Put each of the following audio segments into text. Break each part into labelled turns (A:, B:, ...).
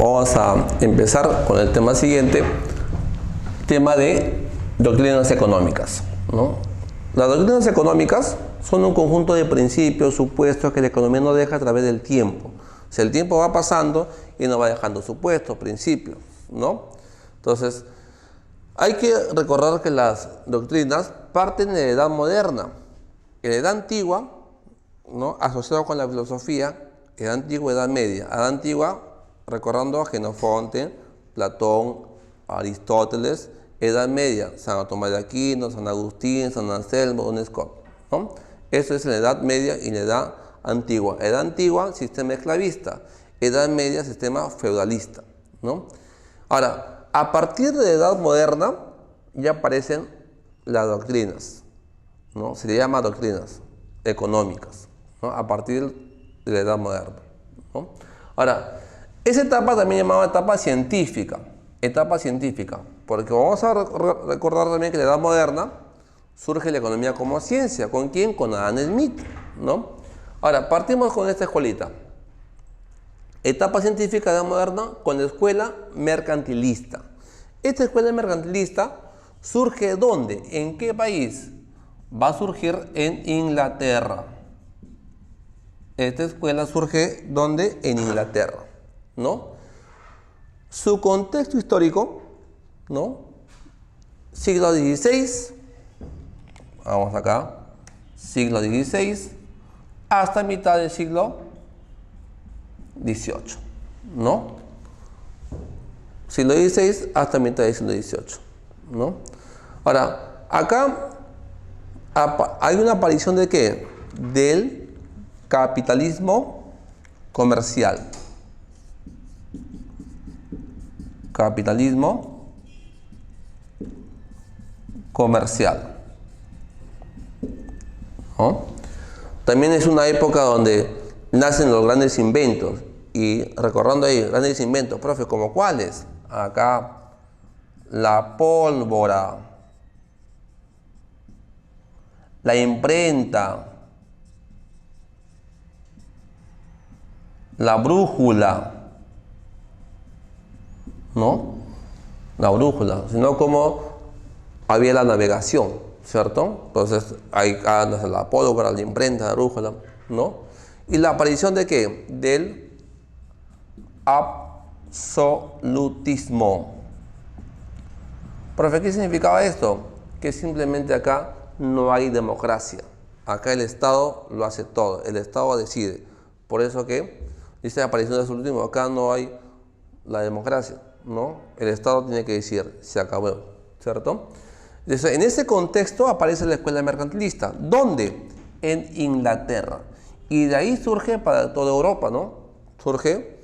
A: Vamos a empezar con el tema siguiente, tema de doctrinas económicas, ¿no? Las doctrinas económicas son un conjunto de principios, supuestos que la economía nos deja a través del tiempo. O sea, el tiempo va pasando y nos va dejando supuestos, principios, ¿no? Entonces, hay que recordar que las doctrinas parten de la edad moderna. En la edad antigua, ¿no?, asociado con la filosofía, edad antigua, edad media. Edad antigua, recordando a Jenofonte, Platón, Aristóteles. Edad media, San Tomás de Aquino, San Agustín, San Anselmo, Don Scott, ¿no? Eso es la edad media y la edad antigua. Edad antigua, sistema esclavista. Edad media, sistema feudalista, ¿no? Ahora, a partir de la edad moderna ya aparecen las doctrinas, ¿no? Se le llama doctrinas económicas, ¿no? A partir de la edad moderna, ¿no? Ahora, esa etapa también llamada etapa científica, porque vamos a recordar también que en la edad moderna surge la economía como ciencia. ¿Con quién? Con Adam Smith, ¿no? Ahora, partimos con esta escuelita. Etapa científica de edad moderna con la escuela mercantilista. Esta escuela mercantilista surge ¿dónde? ¿En qué país? Va a surgir en Inglaterra. Esta escuela surge ¿dónde? En Inglaterra, ¿no? Su contexto histórico, ¿no? Siglo XVI, vamos acá, siglo XVI, hasta mitad del siglo XVIII, ¿no? Siglo XVI hasta mitad del siglo XVIII, ¿no? Ahora, acá hay una aparición de ¿qué? Del capitalismo comercial. Capitalismo comercial, ¿no? También es una época donde nacen los grandes inventos. Y recordando ahí, grandes inventos, profe, ¿como cuáles? Acá, la pólvora, la imprenta, la brújula, ¿no? La brújula, sino como había la navegación, ¿cierto? Entonces, hay la pólvora, la imprenta, la brújula, ¿no? Y la aparición de ¿qué? Del absolutismo. Profe, ¿qué significaba esto? Que simplemente acá no hay democracia. Acá el Estado lo hace todo, el Estado decide. Por eso que dice la aparición del absolutismo, acá no hay la democracia, ¿no? El Estado tiene que decir, se acabó, ¿cierto? Entonces, en ese contexto aparece la escuela mercantilista. ¿Dónde? En Inglaterra. Y de ahí surge para toda Europa, ¿no? Surge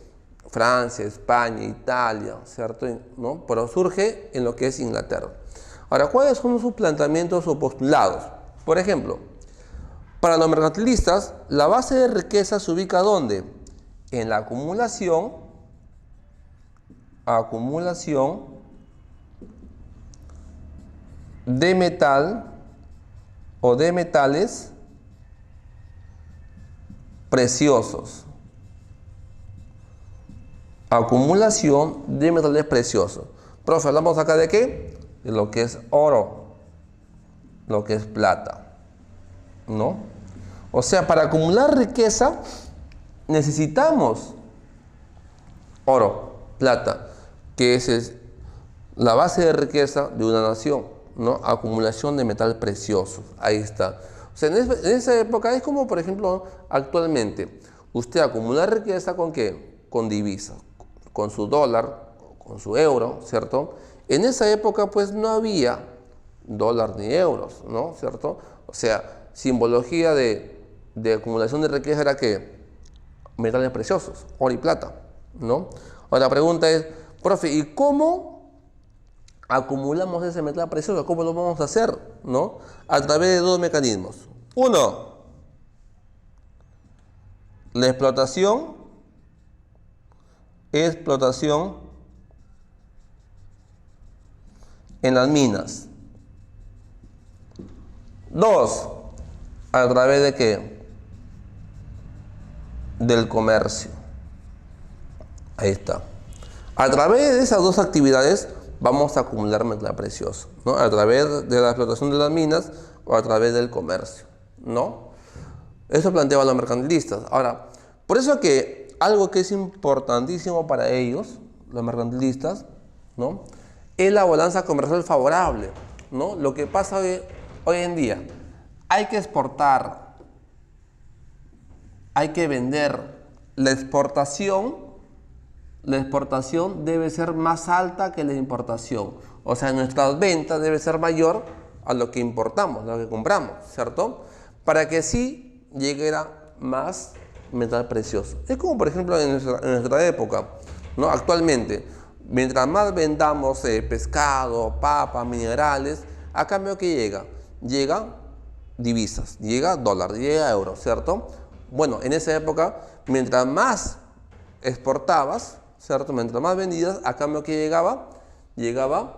A: Francia, España, Italia, ¿cierto? ¿No? Pero surge en lo que es Inglaterra. Ahora, ¿cuáles son sus planteamientos o postulados? Por ejemplo, para los mercantilistas, la base de riqueza se ubica ¿dónde? En la acumulación de metal o de metales preciosos. Acumulación de metales preciosos. Profe, hablamos acá de qué? De lo que es oro, lo que es plata, ¿no? O sea, para acumular riqueza necesitamos oro, plata, que es la base de riqueza de una nación, ¿no? Acumulación de metal precioso. Ahí está. O sea, en esa época es como, por ejemplo, actualmente. Usted acumula riqueza ¿con qué? Con divisas, con su dólar, con su euro, ¿cierto? En esa época, pues, no había dólar ni euros, ¿no? ¿Cierto? O sea, simbología de acumulación de riqueza era ¿qué? Metales preciosos, oro y plata, ¿no? Ahora la pregunta es, profe, ¿y cómo acumulamos ese metal precioso? ¿Cómo lo vamos a hacer? ¿No? A través de dos mecanismos. Uno, la explotación en las minas. Dos, a través de ¿qué? Del comercio. Ahí está. A través de esas dos actividades vamos a acumular metal precioso, ¿no? A través de la explotación de las minas o a través del comercio, ¿no? Eso planteaban los mercantilistas. Ahora, por eso que algo que es importantísimo para ellos, los mercantilistas, ¿no? Es la balanza comercial favorable, ¿no? Lo que pasa hoy en día, hay que exportar, hay que vender. La exportación debe ser más alta que la importación. O sea, nuestras ventas debe ser mayor a lo que importamos, a lo que compramos, ¿cierto? Para que así llegara más metal precioso. Es como, por ejemplo, en nuestra época, ¿no? Actualmente, mientras más vendamos pescado, papa, minerales, a cambio que llega divisas, llega dólar, llega euro, ¿cierto? Bueno, en esa época, mientras más exportabas, ¿cierto? Mientras más vendidas, a cambio que llegaba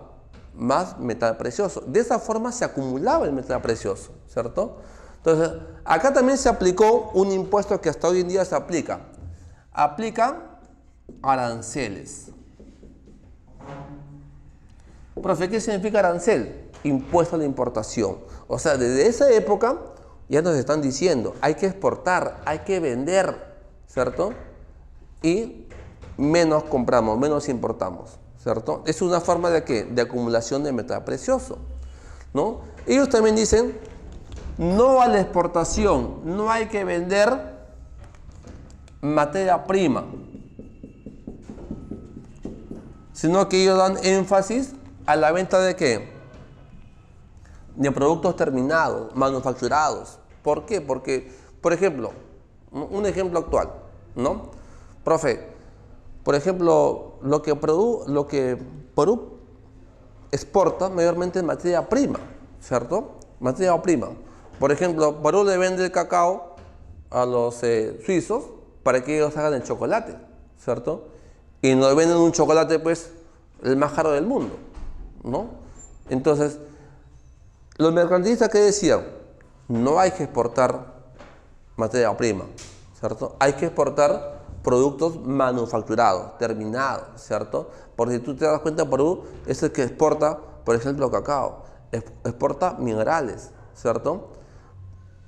A: más metal precioso. De esa forma se acumulaba el metal precioso, ¿cierto? Entonces, acá también se aplicó un impuesto que hasta hoy en día se aplica. Aplica aranceles. Profe, ¿qué significa arancel? Impuesto a la importación. O sea, desde esa época ya nos están diciendo, hay que exportar, hay que vender, ¿cierto? Y menos compramos, menos importamos, ¿cierto? Es una forma de ¿qué? De acumulación de metal precioso, ¿no? Ellos también dicen, no a la exportación, no hay que vender materia prima, sino que ellos dan énfasis a la venta de ¿qué? De productos terminados, manufacturados. ¿Por qué? Porque, por ejemplo, un ejemplo actual, ¿no? Profe, por ejemplo, lo que Perú exporta mayormente es materia prima, ¿cierto? Materia prima. Por ejemplo, Perú le vende el cacao a los suizos para que ellos hagan el chocolate, ¿cierto? Y nos venden un chocolate, pues, el más caro del mundo, ¿no? Entonces, los mercantilistas, ¿qué decían? No hay que exportar materia prima, ¿cierto? Hay que exportar productos manufacturados, terminados, ¿cierto? Porque si tú te das cuenta, Perú es el que exporta, por ejemplo, cacao, exporta minerales, ¿cierto?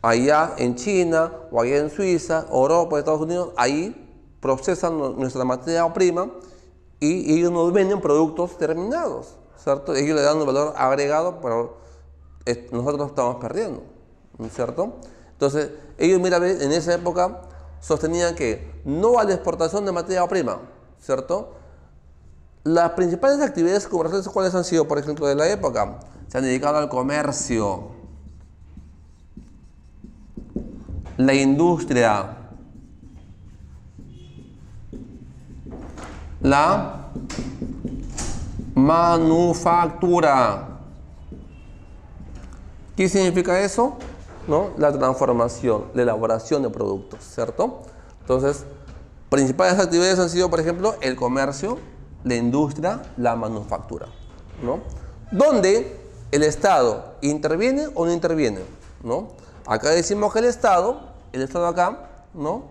A: Allá en China, o allá en Suiza, Europa, Estados Unidos, ahí procesan nuestra materia prima y ellos nos venden productos terminados, ¿cierto? Ellos le dan un valor agregado, pero nosotros estamos perdiendo, ¿cierto? Entonces, ellos, mira, en esa época sostenían que no a la exportación de materia prima, ¿cierto? Las principales actividades comerciales, ¿cuáles han sido, por ejemplo, de la época? Se han dedicado al comercio, la industria, la manufactura. ¿Qué significa eso? ¿No? La transformación, la elaboración de productos, ¿cierto? Entonces, principales actividades han sido, por ejemplo, el comercio, la industria, la manufactura, ¿no? Donde el Estado interviene o no interviene, ¿no? Acá decimos que el Estado acá, ¿no?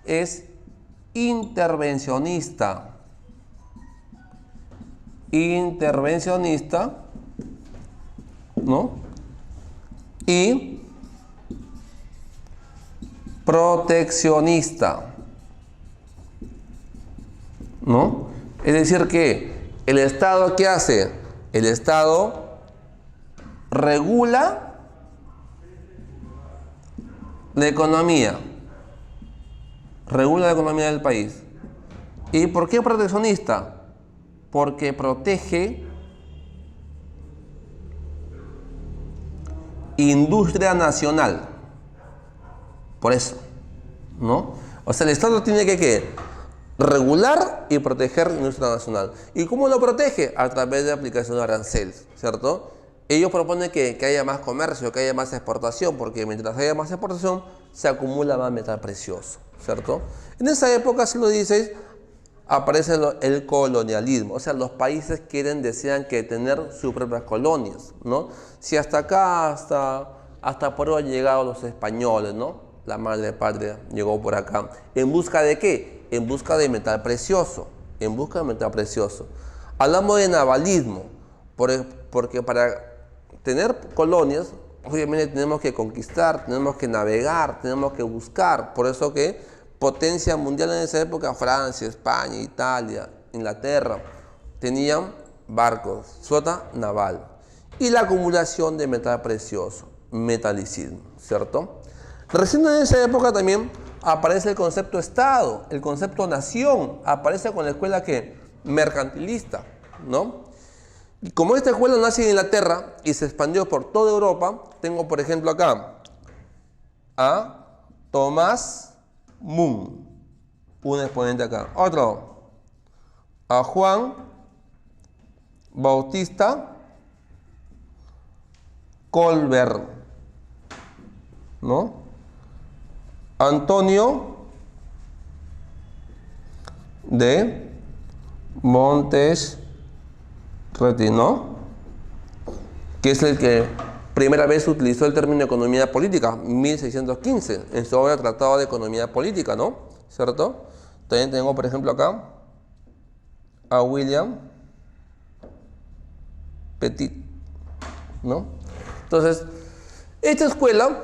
A: Es intervencionista. Intervencionista, ¿no? Y proteccionista, ¿no? Es decir que el Estado, ¿qué hace? El Estado regula la economía, del país. ¿Y por qué proteccionista? Porque protege industria nacional. Por eso, ¿no? O sea, el Estado tiene que regular y proteger la industria nacional. ¿Y cómo lo protege? A través de aplicación de aranceles, ¿cierto? Ellos proponen que haya más comercio, que haya más exportación, porque mientras haya más exportación, se acumula más metal precioso, ¿cierto? En esa época, siglo XVI, aparece el colonialismo. O sea, los países desean tener sus propias colonias, ¿no? Si hasta acá, hasta Perú han llegado los españoles, ¿no? La madre patria llegó por acá. ¿En busca de qué? En busca de metal precioso, en busca de metal precioso. Hablamos de navalismo, porque para tener colonias, obviamente tenemos que conquistar, tenemos que navegar, tenemos que buscar. Por eso que potencia mundial en esa época, Francia, España, Italia, Inglaterra, tenían barcos, flota naval. Y la acumulación de metal precioso, metalicismo, ¿cierto? Recién en esa época también aparece el concepto Estado, el concepto nación, aparece con la escuela que mercantilista, ¿no? Y como esta escuela nace en Inglaterra y se expandió por toda Europa, tengo por ejemplo acá a Thomas Moon, un exponente acá. Otro, a Juan Bautista Colbert, ¿no? Antonio de Montes Retino, que es el que primera vez utilizó el término economía política, 1615, en su obra Tratado de Economía Política, ¿no? ¿Cierto? También tengo, por ejemplo, acá a William Petit, ¿no? Entonces, esta escuela,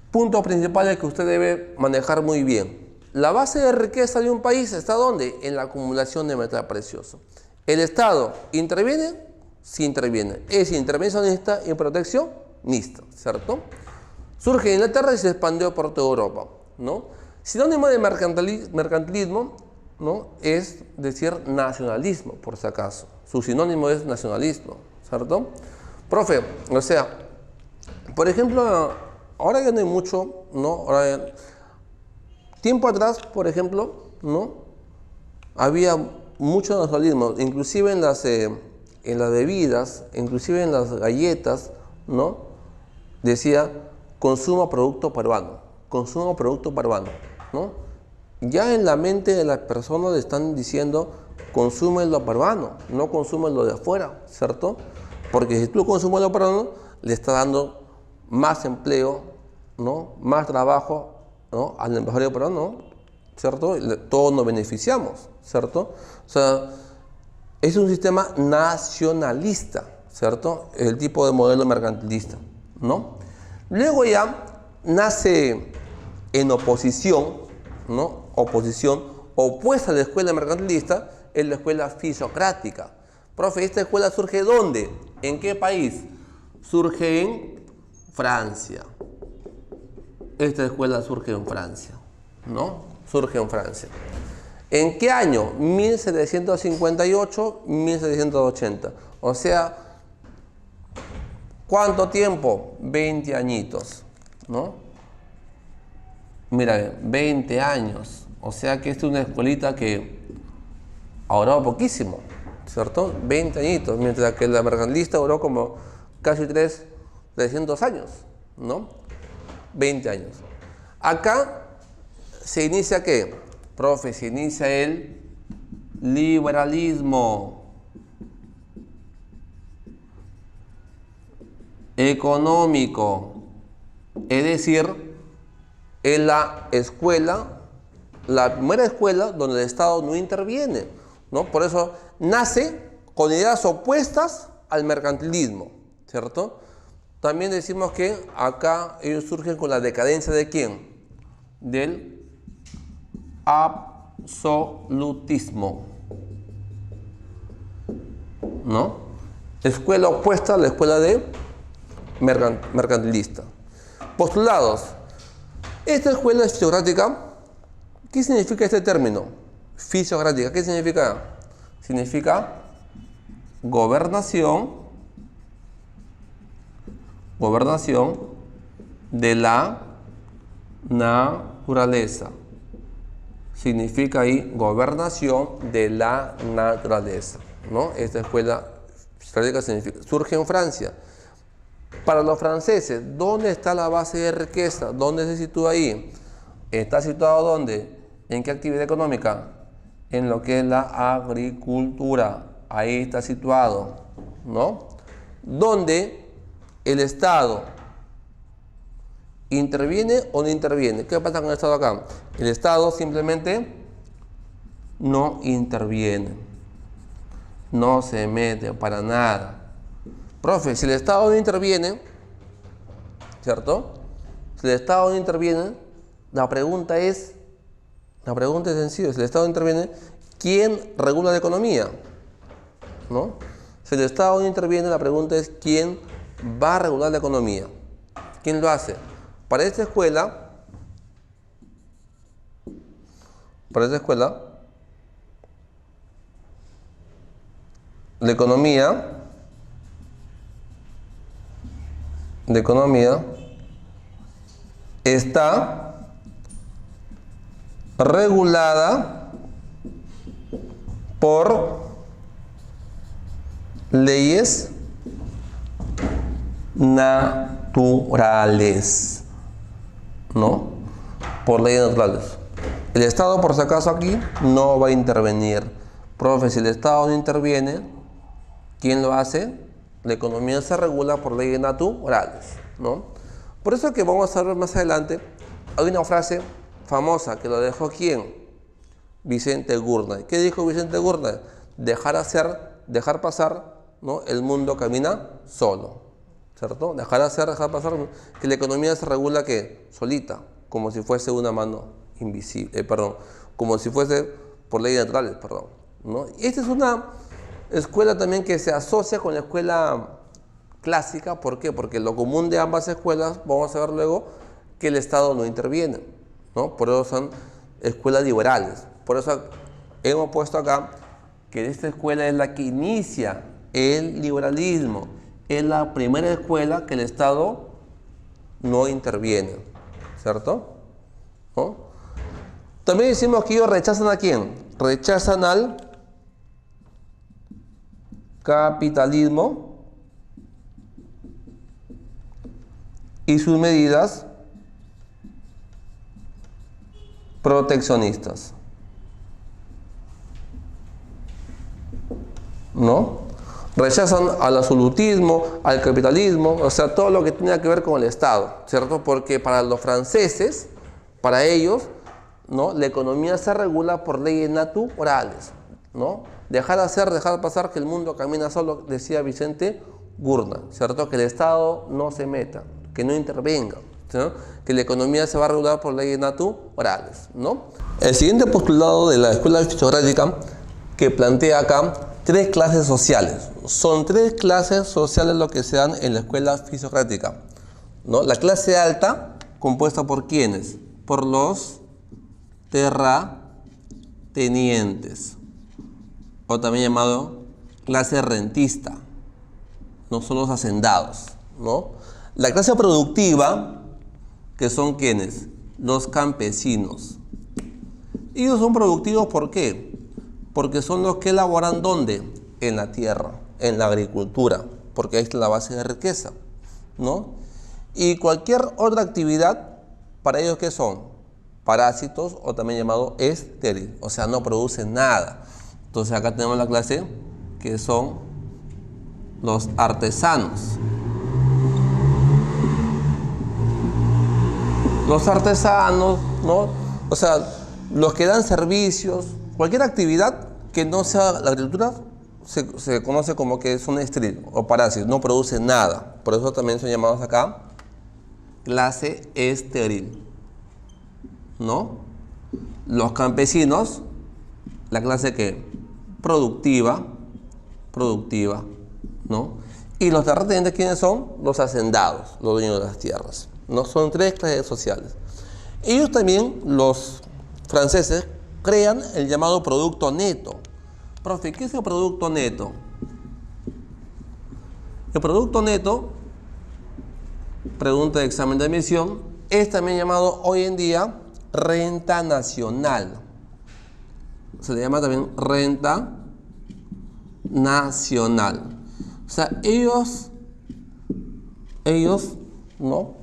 A: puntos principales que usted debe manejar muy bien. La base de riqueza de un país está ¿dónde? En la acumulación de metal precioso. El Estado interviene, sí interviene. Es intervencionista y proteccionista, ¿cierto? Surge en Inglaterra y se expandió por toda Europa, ¿no? Sinónimo de mercantilismo, ¿no? Es decir nacionalismo, por si acaso. Su sinónimo es nacionalismo, ¿cierto? Profe, o sea, por ejemplo, ahora ya no hay mucho, ¿no? Tiempo atrás, por ejemplo, ¿no? Había mucho nacionalismo, inclusive en las bebidas, inclusive en las galletas, ¿no? Decía, consuma producto peruano, ¿no? Ya en la mente de las personas están diciendo, consume lo peruano, no consume lo de afuera, ¿cierto? Porque si tú consumes lo peruano, le está dando más empleo, ¿no? Más trabajo, ¿no? Al empresario peruano, ¿cierto? Todos nos beneficiamos, ¿cierto? O sea, es un sistema nacionalista, ¿cierto? El tipo de modelo mercantilista, ¿no? Luego ya nace en oposición, ¿no? Oposición opuesta a la escuela mercantilista, es la escuela fisiocrática. Profe, ¿esta escuela surge ¿dónde? ¿En qué país? Surge en Francia. Esta escuela surge en Francia, ¿no? Surge en Francia. ¿En qué año? 1758, 1780. O sea, ¿cuánto tiempo? 20 añitos, ¿no? Mira, 20 años. O sea que esta es una escuelita que ha durado poquísimo, ¿cierto? 20 añitos, mientras que la mercantilista duró como casi 300 años, ¿no? 20 años. Acá se inicia ¿qué? Profe, se inicia el liberalismo económico, es decir, es la escuela, la primera escuela donde el Estado no interviene, ¿no? Por eso nace con ideas opuestas al mercantilismo, ¿cierto? También decimos que acá ellos surgen con la decadencia ¿de quién? Del absolutismo, ¿no? Escuela opuesta a la escuela de mercantilista. Postulados. Esta escuela es fisiocrática. ¿Qué significa este término? Fisiocrática. ¿Qué significa? Significa gobernación de la naturaleza. Significa ahí gobernación de la naturaleza, ¿no? Esta escuela fisiocrática surge en Francia. Para los franceses, ¿dónde está la base de riqueza? ¿Dónde se sitúa ahí? ¿Está situado dónde? ¿En qué actividad económica? En lo que es la agricultura. Ahí está situado, ¿no? ¿Dónde el Estado interviene o no interviene? ¿Qué pasa con el Estado acá? El Estado simplemente no interviene, no se mete para nada. Profe, si el Estado no interviene, ¿cierto? Si el Estado no interviene, la pregunta es sencilla. Si el Estado no interviene, ¿quién regula la economía? ¿No? Si el Estado no interviene, la pregunta es ¿quién va a regular la economía? ¿Quién lo hace? Para esta escuela, la economía está regulada por leyes naturales, ¿no? Por leyes naturales. El Estado, por si acaso, aquí no va a intervenir. Profe, si el Estado no interviene, ¿quién lo hace? La economía se regula por leyes naturales, ¿no? Por eso que vamos a ver más adelante, hay una frase famosa que lo dejó ¿quién? Vicente Gurnay. ¿Qué dijo Vicente Gurnay? Dejar pasar, ¿no? El mundo camina solo, ¿cierto? Dejar pasar, que la economía se regula ¿qué? Solita, como si fuese una mano invisible, como si fuese por leyes naturales, ¿no? Y esta es una escuela también que se asocia con la escuela clásica. ¿Por qué? Porque lo común de ambas escuelas, vamos a ver luego, que el Estado no interviene, ¿no? Por eso son escuelas liberales. Por eso hemos puesto acá que esta escuela es la que inicia el liberalismo. Es la primera escuela que el Estado no interviene, ¿cierto? ¿No? También decimos que ellos rechazan ¿a quién? Rechazan al capitalismo y sus medidas proteccionistas, ¿no? Rechazan al absolutismo, al capitalismo, o sea, todo lo que tenga que ver con el Estado, ¿cierto? Porque para los franceses, para ellos, ¿no? La economía se regula por leyes naturales, ¿no? Dejar pasar que el mundo camina solo, decía Vicente Gurnay, ¿cierto? Que el Estado no se meta, que no intervenga, ¿no? Que la economía se va a regular por leyes naturales, ¿no? El siguiente postulado de la escuela fisiocrática que plantea acá 3 clases sociales. Son 3 clases sociales lo que se dan en la escuela fisiocrática, ¿no? La clase alta, compuesta por ¿quiénes? Por los terratenientes, o también llamado clase rentista, no son los hacendados, ¿no? La clase productiva, que son ¿quiénes? Los campesinos. Ellos son productivos, ¿por qué? Porque son los que elaboran ¿dónde? En la tierra, en la agricultura, porque ahí está la base de riqueza, ¿no? Y cualquier otra actividad, para ellos ¿qué son? Parásitos, o también llamado estéril, o sea, no producen nada. Entonces acá tenemos la clase que son los artesanos. Los artesanos, ¿no? O sea, los que dan servicios, cualquier actividad que no sea la agricultura se conoce como que son estériles o parásitos, no producen nada. Por eso también son llamados acá clase estéril, ¿no? Los campesinos, la clase que productiva, ¿no? Y los terratenientes, ¿quiénes son? Los hacendados, los dueños de las tierras, ¿no? Son 3 clases sociales. Ellos también, los franceses, crean el llamado producto neto. Profe, ¿qué es el producto neto? El producto neto, pregunta de examen de admisión, es también llamado hoy en día renta nacional. Se le llama también renta nacional. O sea, ellos, ¿no?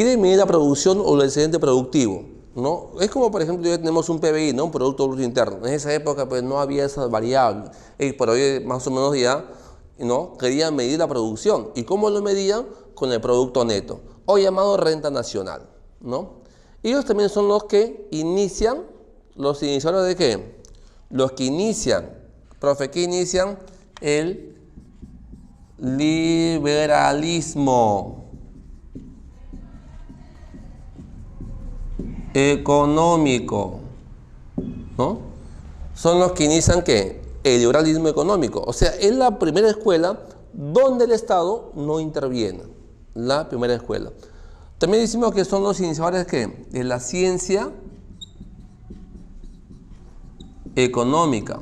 A: quieren medir la producción o el excedente productivo, ¿no? Es como, por ejemplo, ya tenemos un PBI, ¿no? Un Producto Bruto Interno. En esa época, pues, no había esas variables. Y por hoy, más o menos, ya, ¿no? Querían medir la producción. ¿Y cómo lo medían? Con el producto neto, o llamado renta nacional, ¿no? Ellos también son los que inician, los iniciadores de ¿qué? Los que inician, profe, ¿qué inician? El liberalismo económico, ¿no? Son los que inician, ¿qué? El liberalismo económico. O sea, es la primera escuela donde el Estado no interviene. La primera escuela. También decimos que son los iniciadores, ¿qué? De la ciencia económica.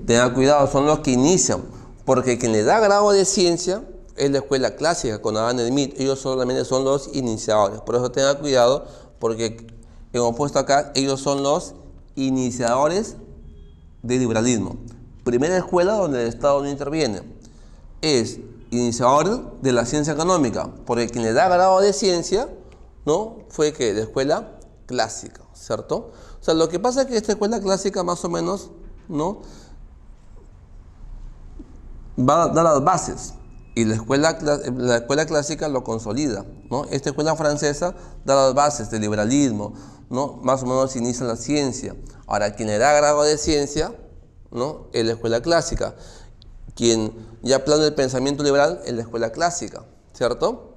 A: Tengan cuidado, son los que inician, porque quien le da grado de ciencia es la escuela clásica con Adam Smith. Ellos solamente son los iniciadores. Por eso tengan cuidado, porque hemos puesto acá, ellos son los iniciadores del liberalismo. Primera escuela donde el Estado no interviene. Es iniciador de la ciencia económica, porque quien le da grado de ciencia, ¿no? Fue que la escuela clásica, ¿cierto? O sea, lo que pasa es que esta escuela clásica más o menos, ¿no? Va a dar las bases y la escuela clásica lo consolida, ¿no? Esta escuela francesa da las bases del liberalismo, ¿no? Más o menos inicia la ciencia. Ahora, quien le da grado de ciencia, ¿no? Es la escuela clásica. Quien ya plana el pensamiento liberal es la escuela clásica, ¿cierto?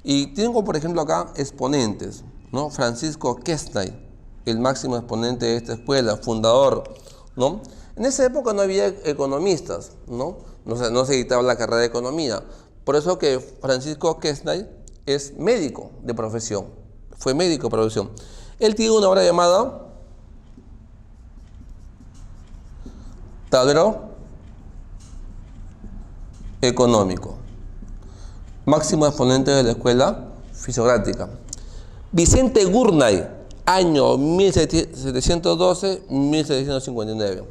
A: Y tengo, por ejemplo, acá exponentes, ¿no? Francisco Quesnay, el máximo exponente de esta escuela, fundador, ¿no? En esa época no había economistas, ¿no? No se dictaba la carrera de economía. Por eso que Francisco Quesnay es médico de profesión. Fue médico de profesión. Él tiene una obra llamada Tablero Económico. Máximo exponente de la escuela fisiográfica. Vicente Gurnay, año 1712-1759.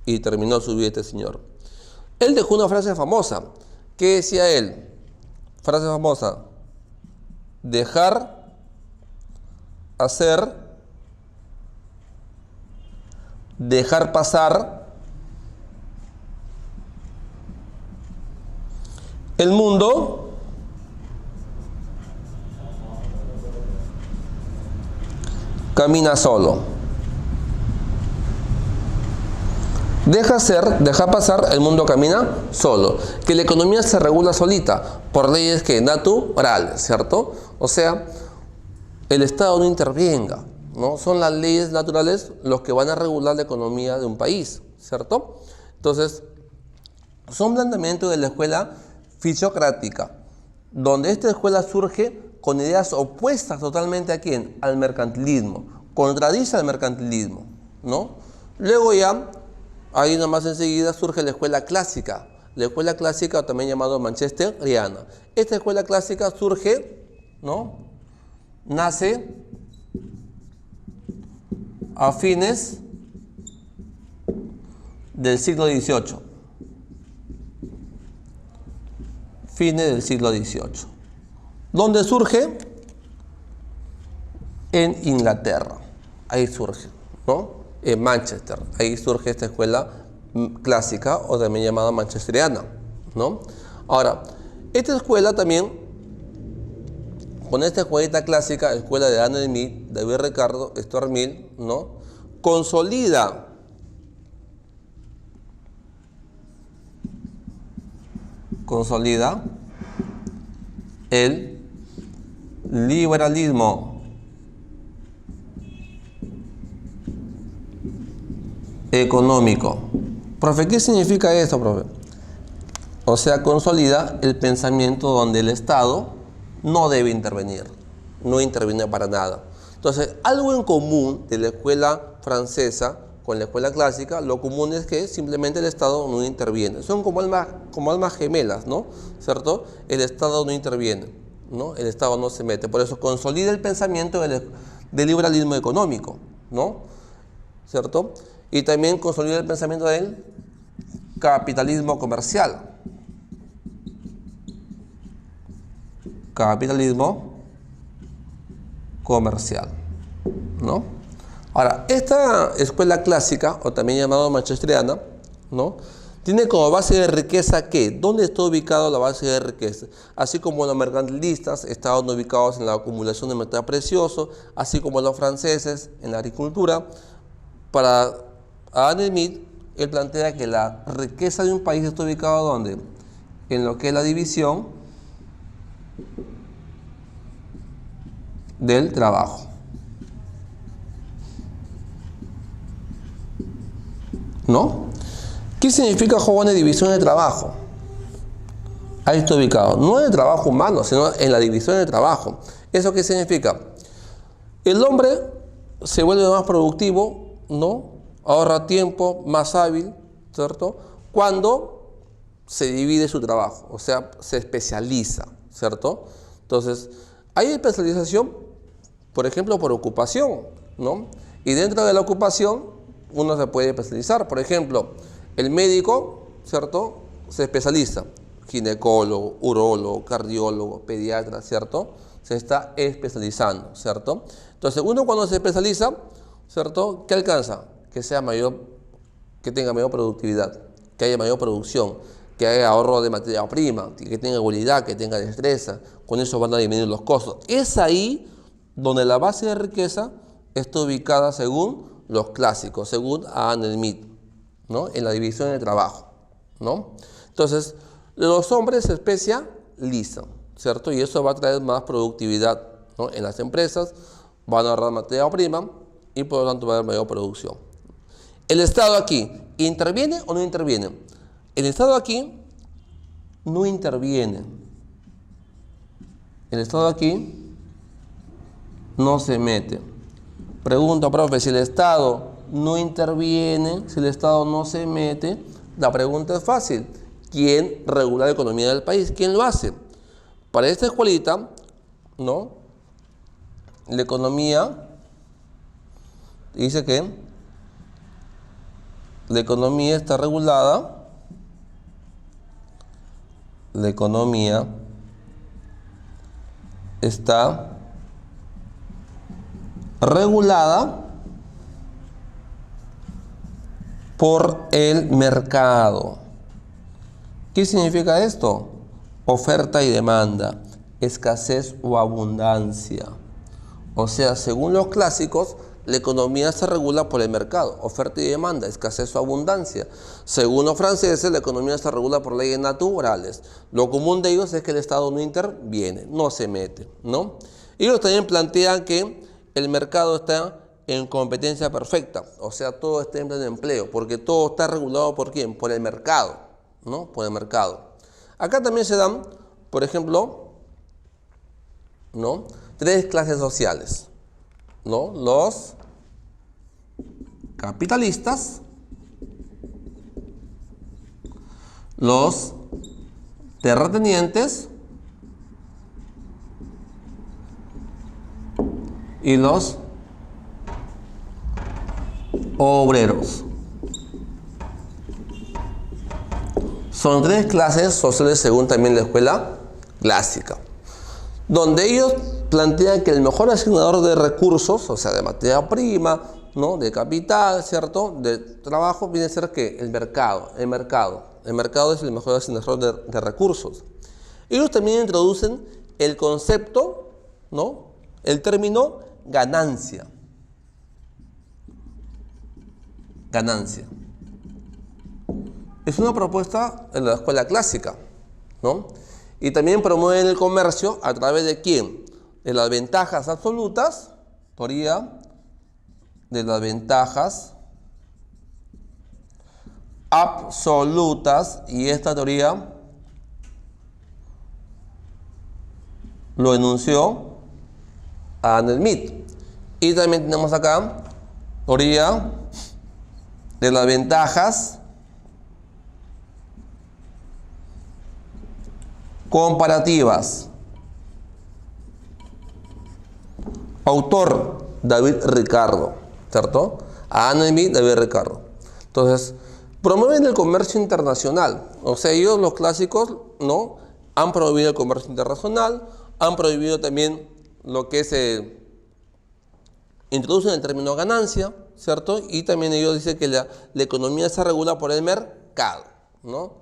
A: Y terminó su vida este señor. Él dejó una frase famosa. ¿Qué decía él? Frase famosa. Dejar hacer, dejar pasar el mundo camina solo. Deja hacer, deja pasar, el mundo camina solo. Que la economía se regula solita por leyes que naturales, ¿cierto? O sea, el Estado no intervenga, ¿no? Son las leyes naturales los que van a regular la economía de un país, ¿cierto? Entonces, son planteamientos de la escuela fisiocrática, donde esta escuela surge con ideas opuestas totalmente ¿a quién? Al mercantilismo. Contradice al mercantilismo, ¿no? Luego ya, ahí nomás enseguida surge la escuela clásica. La escuela clásica, también llamado manchesteriana. Esta escuela clásica surge, ¿no? Nace a fines del siglo XVIII. Fines del siglo XVIII. ¿Dónde surge? En Inglaterra. Ahí surge, ¿no? En Manchester. Ahí surge esta escuela clásica o también llamada manchesteriana, ¿no? Ahora, esta escuela también, con esta escuelita clásica, escuela de Adam Smith, David Ricardo, Stuart Mill, ¿no? Consolida el liberalismo económico. Profe, ¿qué significa esto, profe? O sea, consolida el pensamiento donde el Estado no debe intervenir, no interviene para nada. Entonces, algo en común de la escuela francesa con la escuela clásica, lo común es que simplemente el Estado no interviene. Son como almas gemelas, ¿no? ¿Cierto? El Estado no interviene, ¿no? El Estado no se mete. Por eso consolida el pensamiento del liberalismo económico, ¿no? ¿Cierto? Y también consolida el pensamiento del capitalismo comercial. Capitalismo comercial, ¿no? Ahora, esta escuela clásica, o también llamada manchesteriana, ¿no? Tiene como base de riqueza ¿qué? ¿Dónde está ubicado la base de riqueza? Así como los mercantilistas estaban ubicados en la acumulación de metal precioso, así como los franceses en la agricultura. Para Adam Smith, él plantea que la riqueza de un país está ubicada ¿dónde? En lo que es la división del trabajo. ¿No? ¿Qué significa, jóvenes, división de trabajo? Ahí está ubicado. No en el trabajo humano, sino en la división de trabajo. ¿Eso qué significa? El hombre se vuelve más productivo, ¿no? Ahorra tiempo, más hábil, ¿cierto? Cuando se divide su trabajo, o sea, se especializa, ¿cierto? Entonces, hay especialización, por ejemplo, por ocupación, ¿no? Y dentro de la ocupación, uno se puede especializar. Por ejemplo, el médico, ¿cierto? Se especializa. Ginecólogo, urólogo, cardiólogo, pediatra, ¿cierto? Se está especializando, ¿cierto? Entonces, uno cuando se especializa, ¿cierto? ¿Qué alcanza? Que sea mayor, que tenga mayor productividad, que haya mayor producción, que haya ahorro de materia prima, que tenga habilidad, que tenga destreza. Con eso van a disminuir los costos. Es ahí donde la base de riqueza está ubicada según los clásicos, según Adam Smith, ¿no? En la división de trabajo, ¿no? Entonces, los hombres se especializan, ¿cierto? Y eso va a traer más productividad, ¿no? En las empresas, van a ahorrar materia prima y por lo tanto va a haber mayor producción. El Estado aquí, ¿interviene o no interviene? El Estado aquí no interviene. El Estado aquí no se mete. Pregunta, profe, si el Estado no interviene, si el Estado no se mete, la pregunta es fácil. ¿Quién regula la economía del país? ¿Quién lo hace? Para esta escuelita, ¿no? La economía dice que la economía está regulada. La economía está regulada por el mercado. ¿Qué significa esto? Oferta y demanda, escasez o abundancia. O sea, según los clásicos, la economía se regula por el mercado, oferta y demanda, escasez o abundancia. Según los franceses, la economía se regula por leyes naturales. Lo común de ellos es que el Estado no interviene, no se mete, ¿no? Ellos también plantean que el mercado está en competencia perfecta, o sea, todo está en pleno empleo, porque todo está regulado ¿por quién? Por el mercado, ¿no? Por el mercado. Acá también se dan, por ejemplo, ¿no? Tres clases sociales, ¿no? Los capitalistas, los terratenientes y los obreros. Son tres clases sociales según también la escuela clásica, donde ellos plantean que el mejor asignador de recursos, o sea, de materia prima, ¿no? De capital, ¿cierto? De trabajo, viene a ser que el mercado. El mercado es el mejor asignador de recursos. Ellos también introducen el concepto, ¿no? El término ganancia. Ganancia. Es una propuesta en la escuela clásica, ¿no? Y también promueven el comercio a través de ¿quién? De las ventajas absolutas, teoría de las ventajas absolutas, y esta teoría lo enunció Adam Smith. Y también tenemos acá teoría de las ventajas comparativas. Autor David Ricardo, ¿cierto? Adam Smith, David Ricardo. Entonces, promueven el comercio internacional. O sea, ellos, los clásicos, ¿no? Han prohibido el comercio internacional, han prohibido también lo que se introducen el término ganancia, ¿cierto? Y también ellos dicen que la economía se regula por el mercado, ¿no?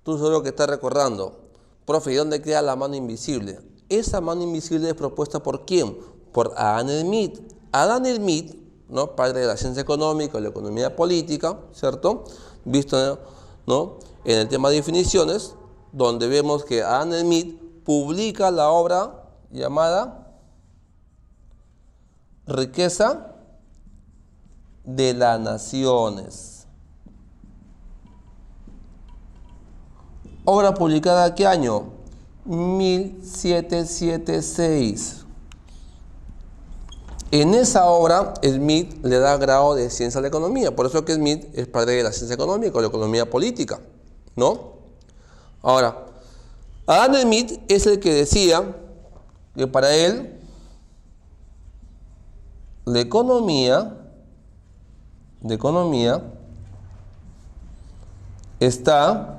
A: Tú seguro que estás recordando, profe, ¿y dónde queda la mano invisible? Esa mano invisible es propuesta ¿por quién? Por Adam Smith. Adam Smith, ¿no? Padre de la ciencia económica, de la economía política, ¿cierto? Visto, ¿no? En el tema de definiciones, donde vemos que Adam Smith publica la obra llamada Riqueza de las Naciones. Obra publicada ¿qué año? 1776. En esa obra, Smith le da grado de ciencia a la economía. Por eso que Smith es padre de la ciencia económica o la economía política, ¿no? Ahora, Adam Smith es el que decía que para él la economía está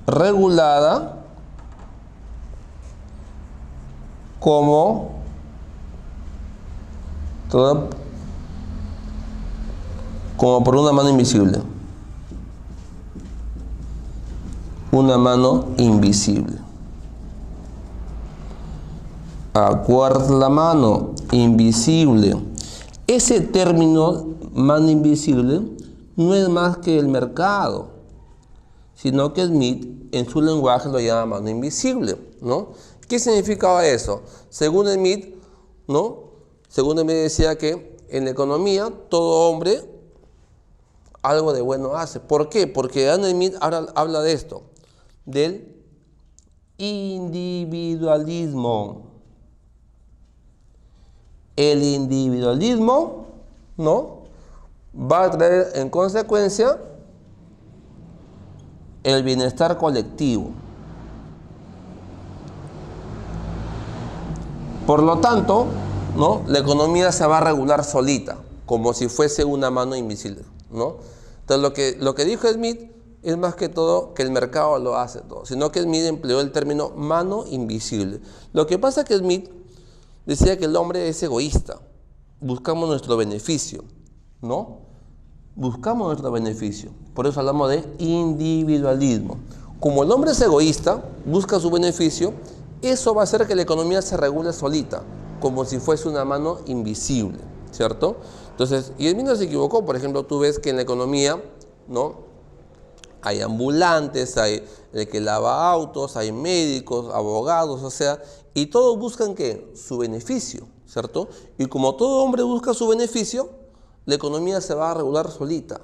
A: regulada como por una mano invisible. Una mano invisible. Acuerda la mano invisible. Ese término, mano invisible, no es más que el mercado, sino que Smith en su lenguaje lo llama mano invisible, ¿no? ¿Qué significaba eso? Según Smith, ¿no? Según Smith decía que en la economía todo hombre algo de bueno hace. ¿Por qué? Porque Adam Smith habla de esto, del individualismo. El individualismo, ¿no? Va a traer en consecuencia el bienestar colectivo. Por lo tanto, ¿no? La economía se va a regular solita, como si fuese una mano invisible, ¿no? Entonces lo que dijo Smith es más que todo que el mercado lo hace todo, sino que Smith empleó el término mano invisible. Lo que pasa es que Smith decía que el hombre es egoísta, buscamos nuestro beneficio, ¿no? Buscamos nuestro beneficio, por eso hablamos de individualismo. Como el hombre es egoísta, busca su beneficio, eso va a hacer que la economía se regule solita, como si fuese una mano invisible, ¿cierto? Entonces, y Smith no se equivocó. Por ejemplo, tú ves que en la economía, ¿no? Hay ambulantes, hay el que lava autos, hay médicos, abogados, o sea, y todos buscan ¿qué? Su beneficio, ¿cierto? Y como todo hombre busca su beneficio, la economía se va a regular solita,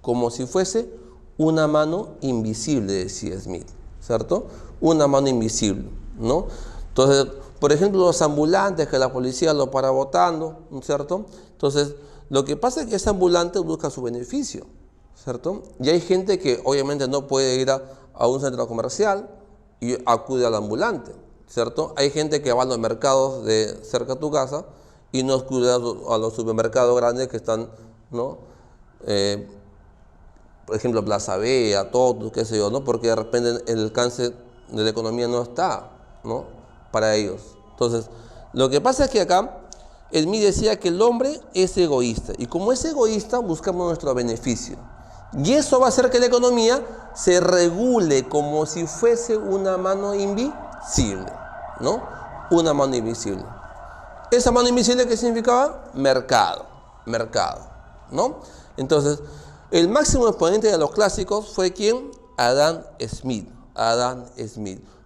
A: como si fuese una mano invisible, decía Smith, ¿cierto? Una mano invisible, ¿no? Entonces, por ejemplo, los ambulantes que la policía lo para botando, ¿cierto? Entonces, lo que pasa es que ese ambulante busca su beneficio, ¿cierto? Y hay gente que obviamente no puede ir a un centro comercial y acude al ambulante, ¿cierto? Hay gente que va a los mercados de cerca de tu casa y no acude a los supermercados grandes que están, ¿no? Por ejemplo, Plaza B, a todos, qué sé yo, ¿no? Porque de repente el alcance de la economía no está, ¿no? Para ellos. Entonces, lo que pasa es que acá Smith decía que el hombre es egoísta y como es egoísta buscamos nuestro beneficio. Y eso va a hacer que la economía se regule como si fuese una mano invisible, ¿no? Una mano invisible. ¿Esa mano invisible qué significaba? Mercado, ¿no? Entonces, el máximo exponente de los clásicos fue ¿quién? Adam Smith.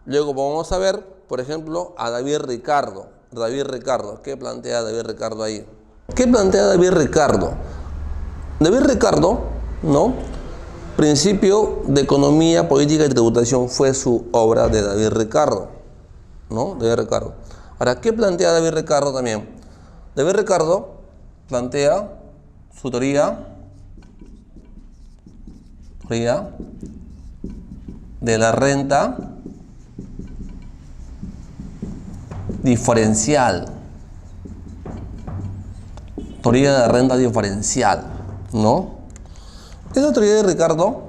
A: Luego vamos a ver, por ejemplo, a David Ricardo. ¿Qué plantea David Ricardo ahí? ¿Qué plantea David Ricardo? David Ricardo, ¿no? Principio de economía, política y tributación fue su obra de David Ricardo, ¿no? David Ricardo. Ahora, ¿qué plantea David Ricardo también? David Ricardo plantea su teoría de la renta diferencial. Teoría de la renta diferencial, ¿no? Esta teoría de Ricardo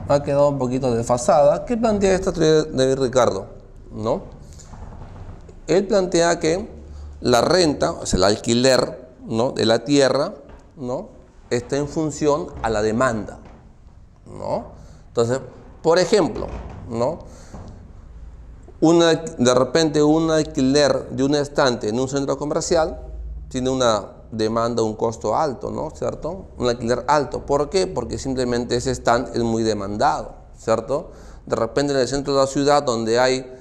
A: ha quedado un poquito desfasada. ¿Qué plantea esta teoría de Ricardo? ¿No? Él plantea que la renta, o sea, el alquiler, ¿no? de la tierra, ¿no? está en función a la demanda, ¿no? Entonces, por ejemplo, ¿no? De repente un alquiler de un estante en un centro comercial tiene una demanda, un costo alto, ¿no? ¿Cierto? Un alquiler alto. ¿Por qué? Porque simplemente ese stand es muy demandado, ¿cierto? De repente en el centro de la ciudad donde hay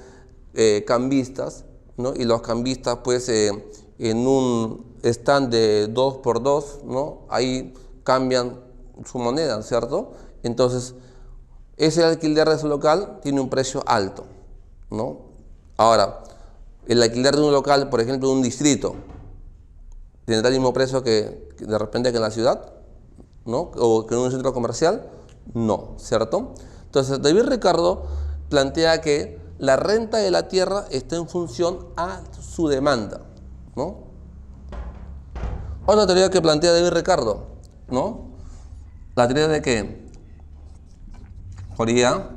A: cambistas, ¿no? Y los cambistas pues en un stand de 2x2, ¿no? Ahí cambian su moneda, ¿cierto? Entonces ese alquiler de ese local tiene un precio alto, ¿no? Ahora, el alquiler de un local, por ejemplo, de un distrito, ¿tendrá el mismo precio que de repente que en la ciudad? ¿No? ¿O que en un centro comercial? No, ¿cierto? Entonces, David Ricardo plantea que la renta de la tierra está en función a su demanda, ¿no? Otra teoría que plantea David Ricardo, ¿no? La teoría de que teoría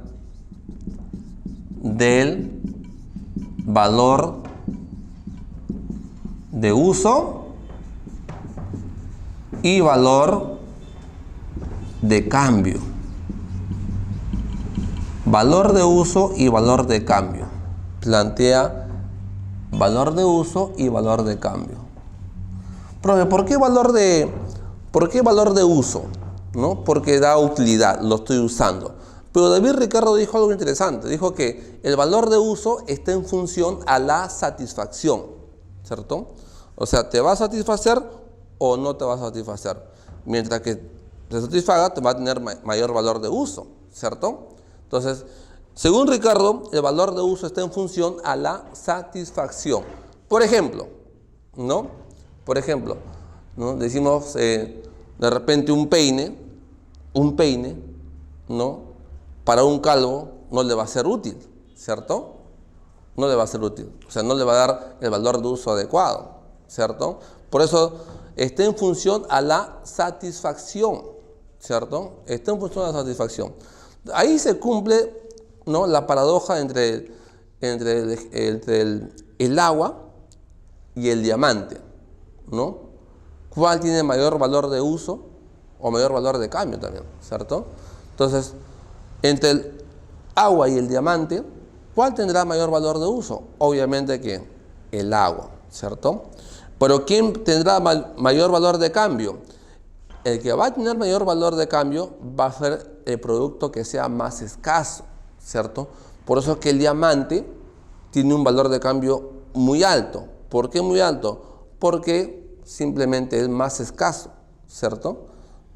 A: del valor de uso y valor de cambio. Valor de uso y valor de cambio. Plantea valor de uso y valor de cambio. Profe, ¿por qué valor de uso? ¿No? Porque da utilidad, lo estoy usando. Pero David Ricardo dijo algo interesante. Dijo que el valor de uso está en función a la satisfacción, ¿cierto? O sea, ¿te va a satisfacer o no te va a satisfacer? Mientras que te satisfaga, te va a tener mayor valor de uso, ¿cierto? Entonces, según Ricardo, el valor de uso está en función a la satisfacción. Por ejemplo, ¿no? Por ejemplo, ¿no? Decimos de repente un peine, ¿no? Para un calvo no le va a ser útil, ¿cierto? No le va a ser útil, o sea, no le va a dar el valor de uso adecuado, ¿cierto? Por eso está en función a la satisfacción, ¿cierto? Está en función a la satisfacción. Ahí se cumple, ¿no? La paradoja entre el agua y el diamante, ¿no? ¿Cuál tiene mayor valor de uso o mayor valor de cambio también, ¿cierto? Entonces, entre el agua y el diamante, ¿cuál tendrá mayor valor de uso? Obviamente que el agua, ¿cierto? Pero ¿quién tendrá mayor valor de cambio? El que va a tener mayor valor de cambio va a ser el producto que sea más escaso, ¿cierto? Por eso es que el diamante tiene un valor de cambio muy alto. ¿Por qué muy alto? Porque simplemente es más escaso, ¿cierto?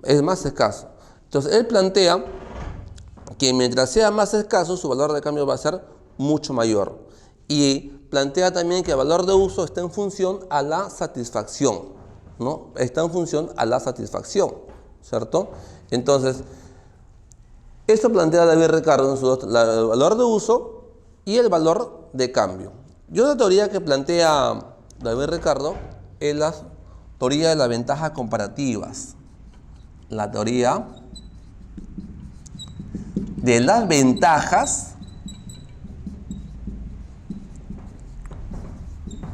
A: Es más escaso. Entonces, él plantea que mientras sea más escaso, su valor de cambio va a ser mucho mayor. Y plantea también que el valor de uso está en función a la satisfacción, ¿no? Está en función a la satisfacción, ¿cierto? Entonces, esto plantea David Ricardo en el valor de uso y el valor de cambio. Y otra teoría que plantea David Ricardo es la teoría de las ventajas comparativas. La teoría de las ventajas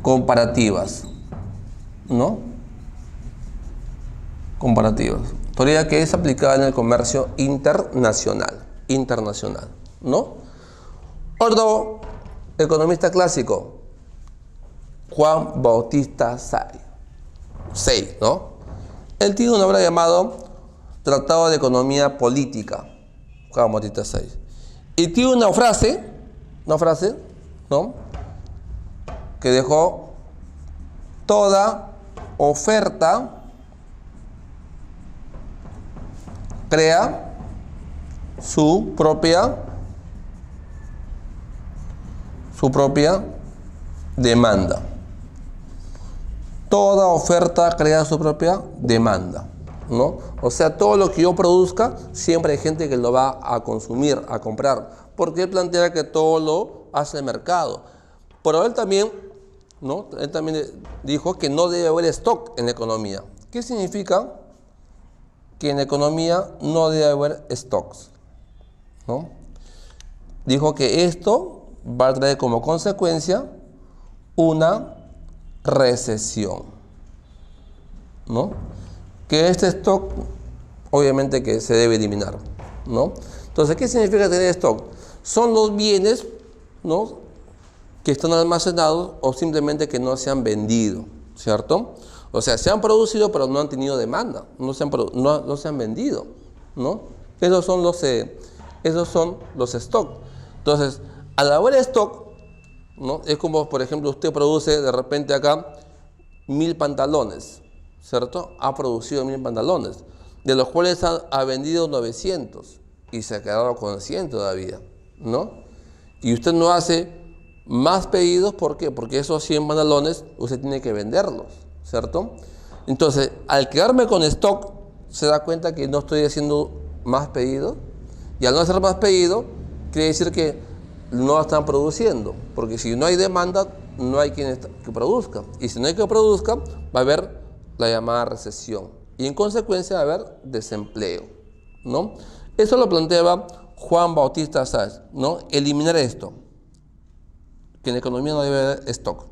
A: comparativas, ¿no? Comparativas. Teoría que es aplicada en el comercio internacional, ¿no? Otro economista clásico, Juan Bautista Say, ¿no? Él tiene una obra llamada Tratado de Economía Política, Juan Bautista Say. Y tiene una frase, ¿no? Que dejó: toda oferta crea su propia demanda. Toda oferta crea su propia demanda, ¿no? O sea, todo lo que yo produzca, siempre hay gente que lo va a consumir, a comprar, porque él plantea que todo lo hace el mercado. Pero él también, ¿no? Él también dijo que no debe haber stock en la economía. ¿Qué significa que en la economía no debe haber stocks, ¿no? Dijo que esto va a traer como consecuencia una recesión, ¿no? Que este stock obviamente que se debe eliminar, ¿no? Entonces, ¿qué significa tener stock? Son los bienes, ¿no?, que están almacenados o simplemente que no se han vendido, ¿cierto? O sea, se han producido pero no han tenido demanda, no se han vendido, ¿no? Esos son los stock. Entonces, al haber stock, ¿no?, es como, por ejemplo, usted produce de repente acá 1000 pantalones, ¿cierto? Ha producido 1000 pantalones, de los cuales ha vendido 900 y se ha quedado con 100 todavía, ¿no? Y usted no hace más pedidos, ¿por qué? Porque esos 100 pantalones usted tiene que venderlos, ¿cierto? Entonces, al quedarme con stock, se da cuenta que no estoy haciendo más pedidos, y al no hacer más pedidos, quiere decir que no están produciendo, porque si no hay demanda, no hay quien que produzca, y si no hay que produzca, va a haber la llamada recesión, y en consecuencia va a haber desempleo, ¿no? Eso lo planteaba Juan Bautista Sáez, ¿no? Eliminar esto, que en la economía no debe haber stock,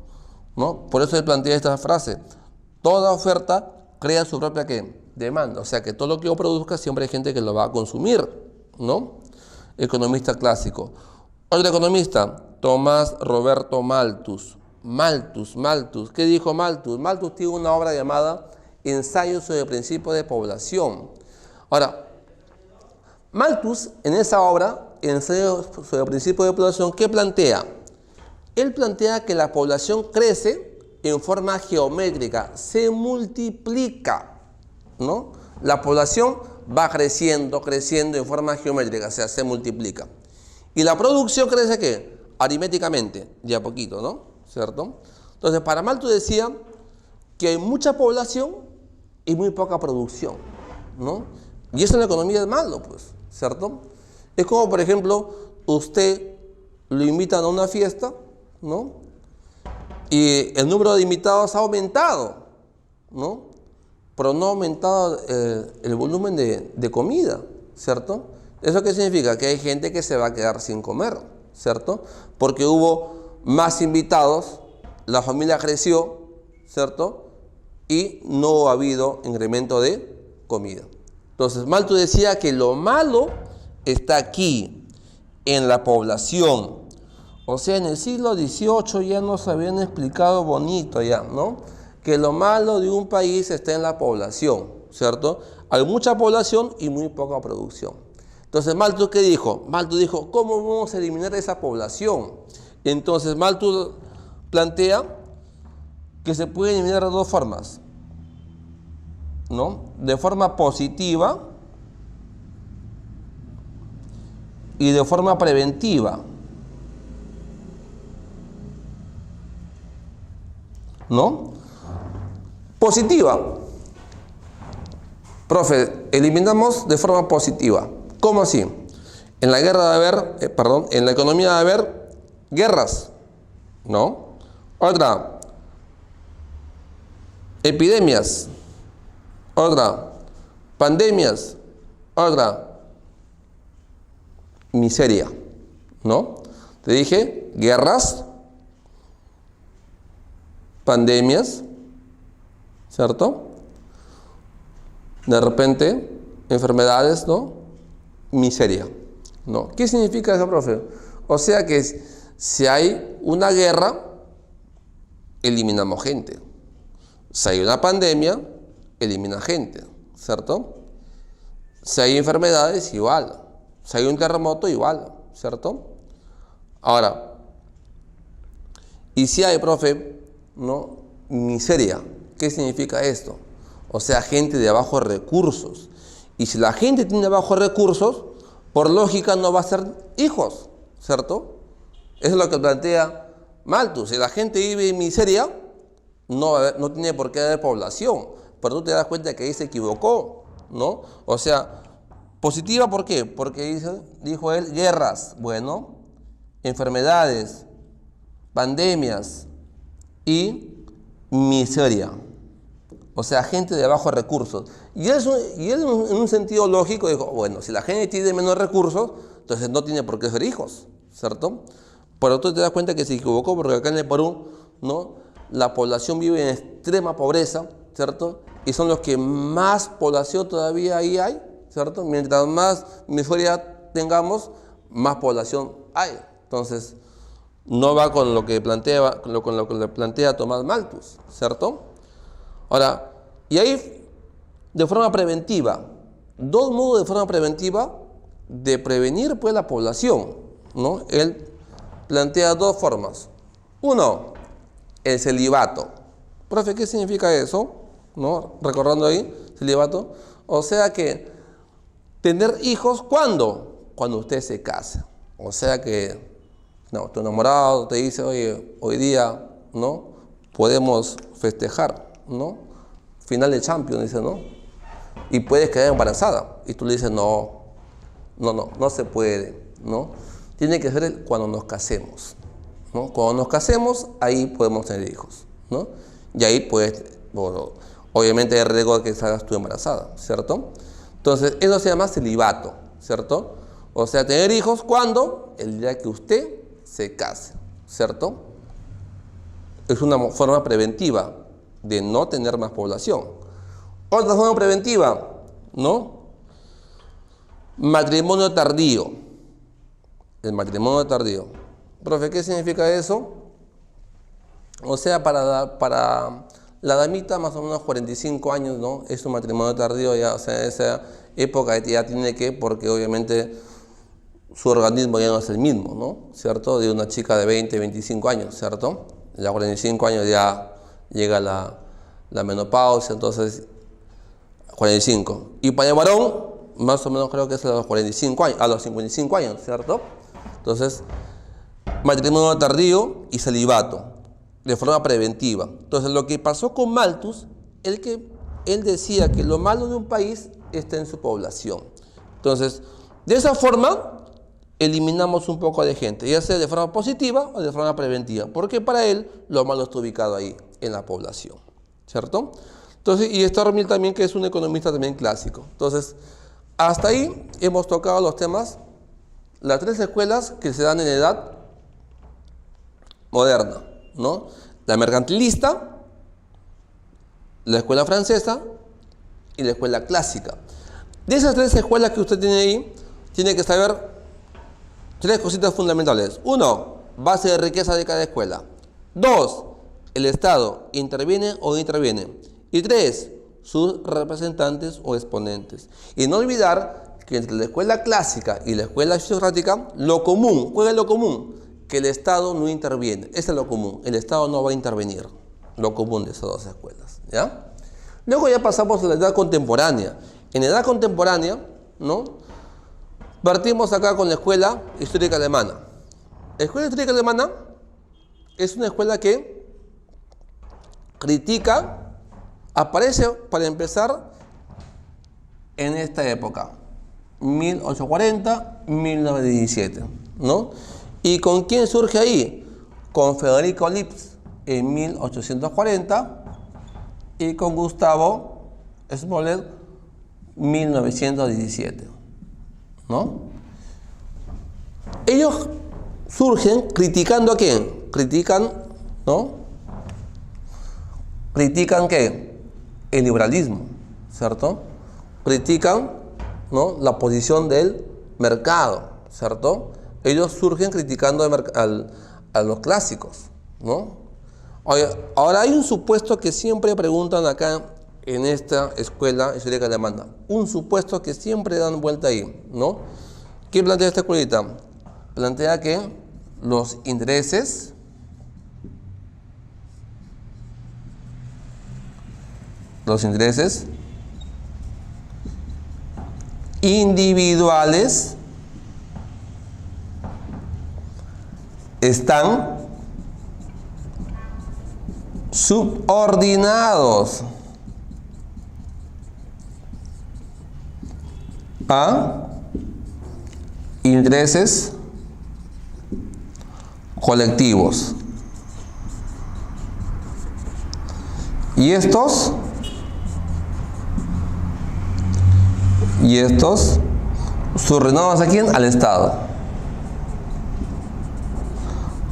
A: ¿no? Por eso él plantea esta frase: toda oferta crea su propia ¿qué? Demanda. O sea, que todo lo que yo produzca siempre hay gente que lo va a consumir, ¿no? Economista clásico. Otro economista, Tomás Roberto Malthus. Malthus. ¿Qué dijo Malthus? Malthus tiene una obra llamada Ensayo sobre el principio de población. Ahora, Malthus, en esa obra, Ensayo sobre el principio de población, ¿qué plantea? Él plantea que la población crece en forma geométrica, se multiplica, ¿no? La población va creciendo en forma geométrica, o sea, se multiplica. Y la producción crece, ¿qué? Aritméticamente, de a poquito, ¿no? ¿Cierto? Entonces, para Malthus decía que hay mucha población y muy poca producción, ¿no? Y eso en la economía es malo, pues, ¿cierto? Es como, por ejemplo, usted lo invitan a una fiesta, ¿no? Y el número de invitados ha aumentado, ¿no? Pero no ha aumentado el volumen de comida, ¿cierto? ¿Eso qué significa? Que hay gente que se va a quedar sin comer, ¿cierto? Porque hubo más invitados, la familia creció, ¿cierto? Y no ha habido incremento de comida. Entonces, Malthus decía que lo malo está aquí, en la población. O sea, en el siglo XVIII ya nos habían explicado bonito ya, ¿no? Que lo malo de un país está en la población, ¿cierto? Hay mucha población y muy poca producción. Entonces, Malthus, ¿qué dijo? Malthus dijo, ¿cómo vamos a eliminar esa población? Entonces, Malthus plantea que se puede eliminar de dos formas, ¿no? De forma positiva y de forma preventiva, ¿no? Positiva. Profe, eliminamos de forma positiva. ¿Cómo así? En la guerra de haber, en la economía de haber guerras, ¿no? Otra, epidemias. Otra, pandemias. Otra, miseria, ¿no? Te dije, guerras, pandemias, ¿cierto? De repente, enfermedades, ¿no? Miseria, ¿no? ¿Qué significa eso, profe? O sea que si hay una guerra, eliminamos gente. Si hay una pandemia, elimina gente, ¿cierto? Si hay enfermedades, igual. Si hay un terremoto, igual, ¿cierto? Ahora, y si hay, profe, ¿no? Miseria. ¿Qué significa esto? O sea, gente de bajos recursos. Y si la gente tiene bajos recursos, por lógica no va a ser hijos, ¿cierto? Eso es lo que plantea Malthus. Si la gente vive en miseria, no tiene por qué haber población. Pero tú te das cuenta que ahí se equivocó, ¿no? O sea, positiva, ¿por qué? Porque dijo él, guerras, bueno, enfermedades, pandemias y miseria. O sea, gente de bajos recursos. Y él en un sentido lógico dijo, bueno, si la gente tiene menos recursos, entonces no tiene por qué ser hijos, ¿cierto? Pero tú te das cuenta que se equivocó, porque acá en el Perú, ¿no? La población vive en extrema pobreza, ¿cierto? Y son los que más población todavía ahí hay, ¿cierto? Mientras más miseria tengamos, más población hay. Entonces, no va con lo que plantea, con lo que le plantea Tomás Malthus, ¿cierto? Ahora, y ahí, de forma preventiva, dos modos de forma preventiva de prevenir pues la población, ¿no? Él plantea dos formas. Uno, el celibato. Profe, ¿qué significa eso? ¿No? Recordando ahí, celibato. O sea que tener hijos, ¿cuándo? Cuando usted se casa. O sea que, no, tu enamorado te dice, oye, hoy día, ¿no? Podemos festejar, ¿no? Final de Champions, dice, ¿no? Y puedes quedar embarazada. Y tú le dices, no se puede, ¿no? Tiene que ser cuando nos casemos, ¿no? Cuando nos casemos, ahí podemos tener hijos, ¿no? Y ahí pues, bueno, obviamente hay riesgo de que salgas tú embarazada, ¿cierto? Entonces, eso se llama celibato, ¿cierto? O sea, tener hijos, ¿cuándo? El día que usted se case, ¿cierto? Es una forma preventiva de no tener más población. Otra forma preventiva, ¿no? Matrimonio tardío. El matrimonio tardío. Profe, ¿qué significa eso? O sea, para la damita más o menos 45 años, ¿no? Es un matrimonio tardío ya, o sea, en esa época ya tiene que, porque obviamente su organismo ya no es el mismo, ¿no? ¿Cierto? De una chica de 20, 25 años, ¿cierto? Ya 45 años ya llega la menopausia, entonces 45. Y para el varón, más o menos creo que es a los 45 años, a los 55 años, ¿cierto? Entonces, matrimonio tardío y celibato, de forma preventiva. Entonces, lo que pasó con Malthus, él decía que lo malo de un país está en su población. Entonces, de esa forma, eliminamos un poco de gente, ya sea de forma positiva o de forma preventiva, porque para él lo malo está ubicado ahí, en la población, ¿cierto? Entonces, y Stormill también, que es un economista también clásico. Entonces, hasta ahí hemos tocado los temas, las tres escuelas que se dan en la edad moderna, ¿no? La mercantilista, la escuela francesa y la escuela clásica. De esas tres escuelas que usted tiene ahí, tiene que saber tres cositas fundamentales. Uno, base de riqueza de cada escuela. Dos, el Estado interviene o no interviene. Y tres, sus representantes o exponentes. Y no olvidar que entre la escuela clásica y la escuela fisiocrática, lo común, ¿cuál es lo común? Que el Estado no interviene. Ese es lo común. El Estado no va a intervenir. Lo común de esas dos escuelas, ¿ya? Luego ya pasamos a la edad contemporánea. En la edad contemporánea, ¿no? Partimos acá con la escuela histórica alemana. La escuela histórica alemana es una escuela que critica, aparece para empezar en esta época, 1840, 1917, ¿no? ¿Y con quién surge ahí? Con Federico Lipps en 1840 y con Gustavo Smollett 1917, ¿no? Ellos surgen criticando a quién? Critican, ¿no? Critican ¿qué? El liberalismo, ¿cierto? Critican, ¿no? La posición del mercado, ¿cierto? Ellos surgen criticando a los clásicos, ¿no? Ahora hay un supuesto que siempre preguntan acá en esta escuela histórica alemana. Un supuesto que siempre dan vuelta ahí, ¿no? ¿Qué plantea esta escuelita? Plantea que los intereses individuales están subordinados a intereses colectivos. Y estos subordinados ¿a quién? Al Estado.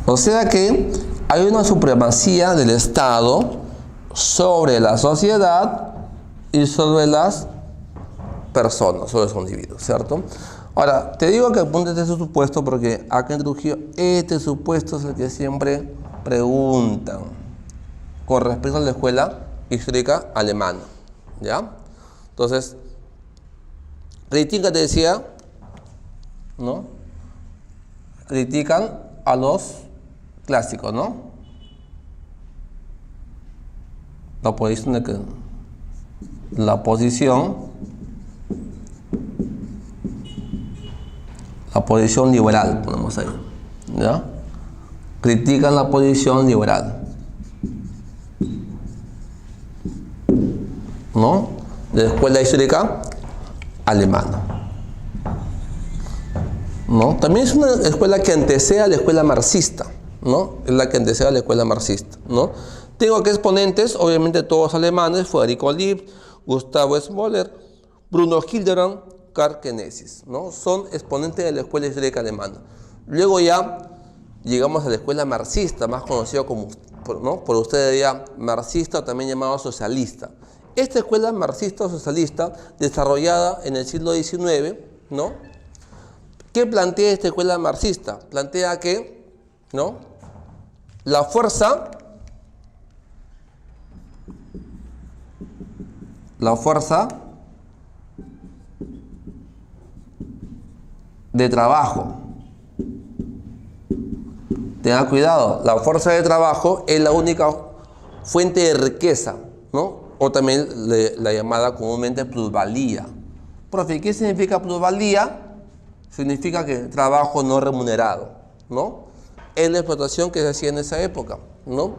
A: O sea que hay una supremacía del Estado sobre la sociedad y sobre las personas, solo son individuos, ¿cierto? Ahora, te digo que apuntes este supuesto porque acá en Trujillo este supuesto es el que siempre preguntan con respecto a la escuela histórica alemana, ¿ya? Entonces, critica, te decía, ¿no? Critican a los clásicos, ¿no? La posición liberal, ponemos ahí, ¿ya? Critican la posición liberal, ¿no? De la escuela histórica alemana, ¿no? También es una escuela que antecede a la escuela marxista, ¿no? Es la que antecede a la escuela marxista, ¿no? Tengo aquí exponentes, obviamente todos alemanes: Federico Lipsch, Gustavo Smoller, Bruno Hildebrand, Karl Knesis, ¿no? Son exponentes de la escuela histórica alemana. Luego ya llegamos a la escuela marxista, más conocido como, ¿no?, por ustedes ya, marxista o también llamado socialista. Esta escuela marxista o socialista, desarrollada en el siglo XIX, ¿no? ¿Qué plantea esta escuela marxista? Plantea que, ¿no?, la fuerza de trabajo, tengan cuidado, la fuerza de trabajo es la única fuente de riqueza, ¿no? O también la llamada comúnmente plusvalía. Profe, ¿qué significa plusvalía? Significa que trabajo no remunerado, ¿no? Es la explotación que se hacía en esa época, ¿no?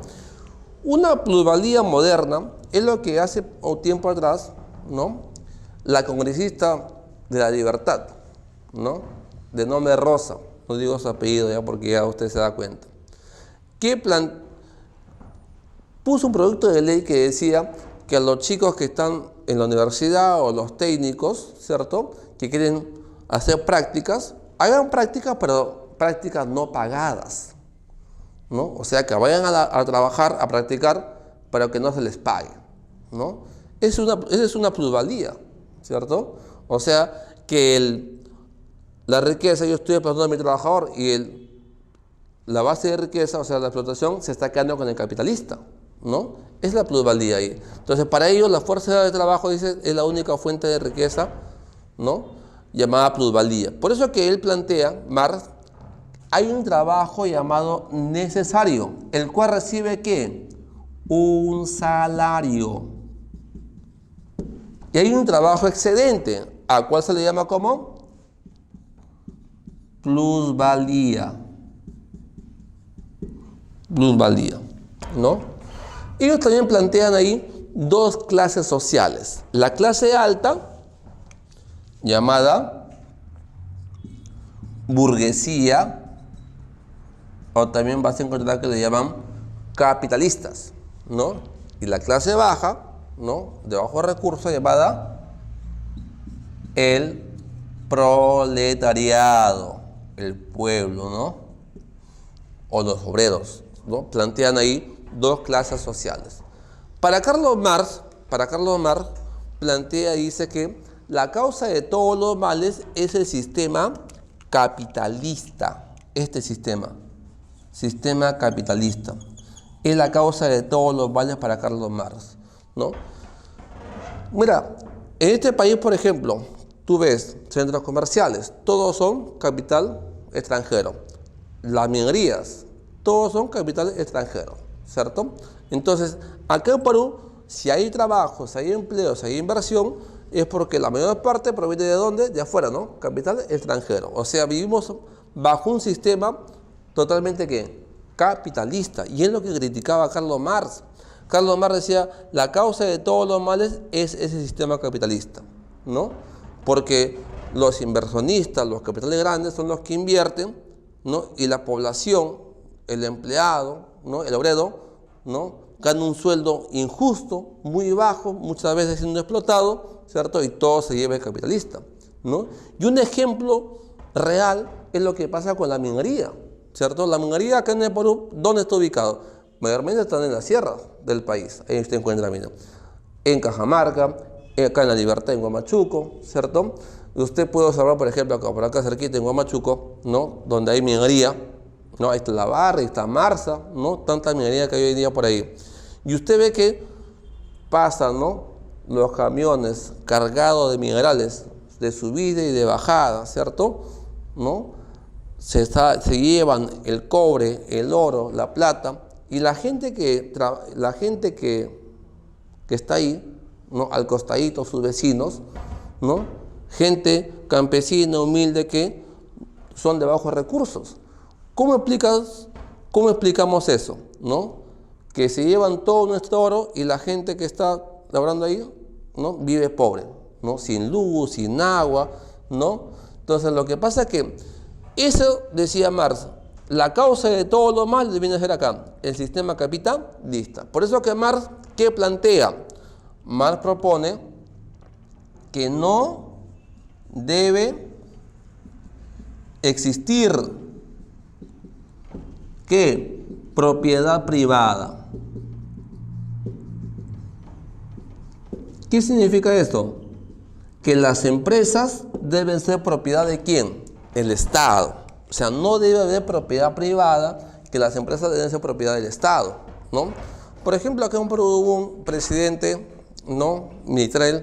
A: Una plusvalía moderna es lo que hace un tiempo atrás, ¿no?, la congresista de la Libertad, ¿no?, de nombre Rosa, no digo su apellido ya porque ya usted se da cuenta, que puso un proyecto de ley que decía que a los chicos que están en la universidad o los técnicos, ¿cierto?, que quieren hacer prácticas, hagan prácticas, pero prácticas no pagadas, ¿no? O sea, que vayan a trabajar, a practicar, pero que no se les pague, ¿no? Esa es una plusvalía, ¿cierto? O sea, que la riqueza, yo estoy explotando a mi trabajador y la base de riqueza, o sea, la explotación, se está quedando con el capitalista, ¿no? Es la plusvalía ahí. Entonces, para ellos, la fuerza de trabajo, dice, es la única fuente de riqueza, ¿no?, llamada plusvalía. Por eso que él plantea, Marx, hay un trabajo llamado necesario, el cual recibe ¿qué? Un salario. Y hay un trabajo excedente, ¿a cuál se le llama como? Plusvalía. Plusvalía, ¿no? Ellos también plantean ahí dos clases sociales. La clase alta, llamada burguesía, o también vas a encontrar que le llaman capitalistas, ¿no? Y la clase baja, ¿no?, de bajos recursos, llamada el proletariado, el pueblo, ¿no?, o los obreros, ¿no? Plantean ahí dos clases sociales. Para Carlos Marx plantea y dice que la causa de todos los males es el sistema capitalista. Este sistema capitalista es la causa de todos los males para Carlos Marx, ¿no? Mira, en este país, por ejemplo, tú ves centros comerciales, todos son capital extranjero. Las minerías, todos son capital extranjero, ¿cierto? Entonces, acá en Perú, si hay trabajo, si hay empleo, si hay inversión, es porque la mayor parte proviene de ¿dónde? De afuera, ¿no? Capital extranjero. O sea, vivimos bajo un sistema totalmente ¿qué? Capitalista. Y es lo que criticaba Carlos Marx. Carlos Marx decía, la causa de todos los males es ese sistema capitalista, ¿no? Porque los inversionistas, los capitales grandes son los que invierten, ¿no? Y la población, el empleado, ¿no?, el obrero, ¿no?, gana un sueldo injusto, muy bajo, muchas veces siendo explotado, ¿cierto? Y todo se lleva el capitalista, ¿no? Y un ejemplo real es lo que pasa con la minería, ¿cierto? La minería acá en el Perú, ¿dónde está ubicado? Mayormente están en la sierra del país, ahí usted encuentra mina. En Cajamarca, acá en La Libertad, en Huamachuco, ¿cierto? Usted puede observar, por ejemplo, acá, por acá cerquita en Huamachuco, ¿no? Donde hay minería, ¿no? Ahí está La Barra, ahí está Marsa, ¿no? Tanta minería que hay hoy en día por ahí. Y usted ve que pasan, ¿no? Los camiones cargados de minerales de subida y de bajada, ¿cierto? ¿No? Se llevan el cobre, el oro, la plata, y la gente que está ahí, ¿no? Al costadito, sus vecinos, ¿no? Gente campesina, humilde, que son de bajos recursos. ¿Cómo explicamos eso? ¿No? Que se llevan todo nuestro oro y la gente que está labrando ahí, ¿no? Vive pobre, ¿no? Sin luz, sin agua, ¿no? Entonces lo que pasa es que eso, decía Marx, la causa de todo lo mal viene a ser acá, el sistema capitalista. Por eso que Marx, ¿qué plantea? Marx propone que no debe existir ¿qué? Propiedad privada. ¿Qué significa esto? Que las empresas deben ser propiedad de ¿quién? El Estado. O sea, no debe haber propiedad privada, que las empresas deben ser propiedad del Estado, ¿no? Por ejemplo, acá en Perú hubo un presidente, ¿no? militar,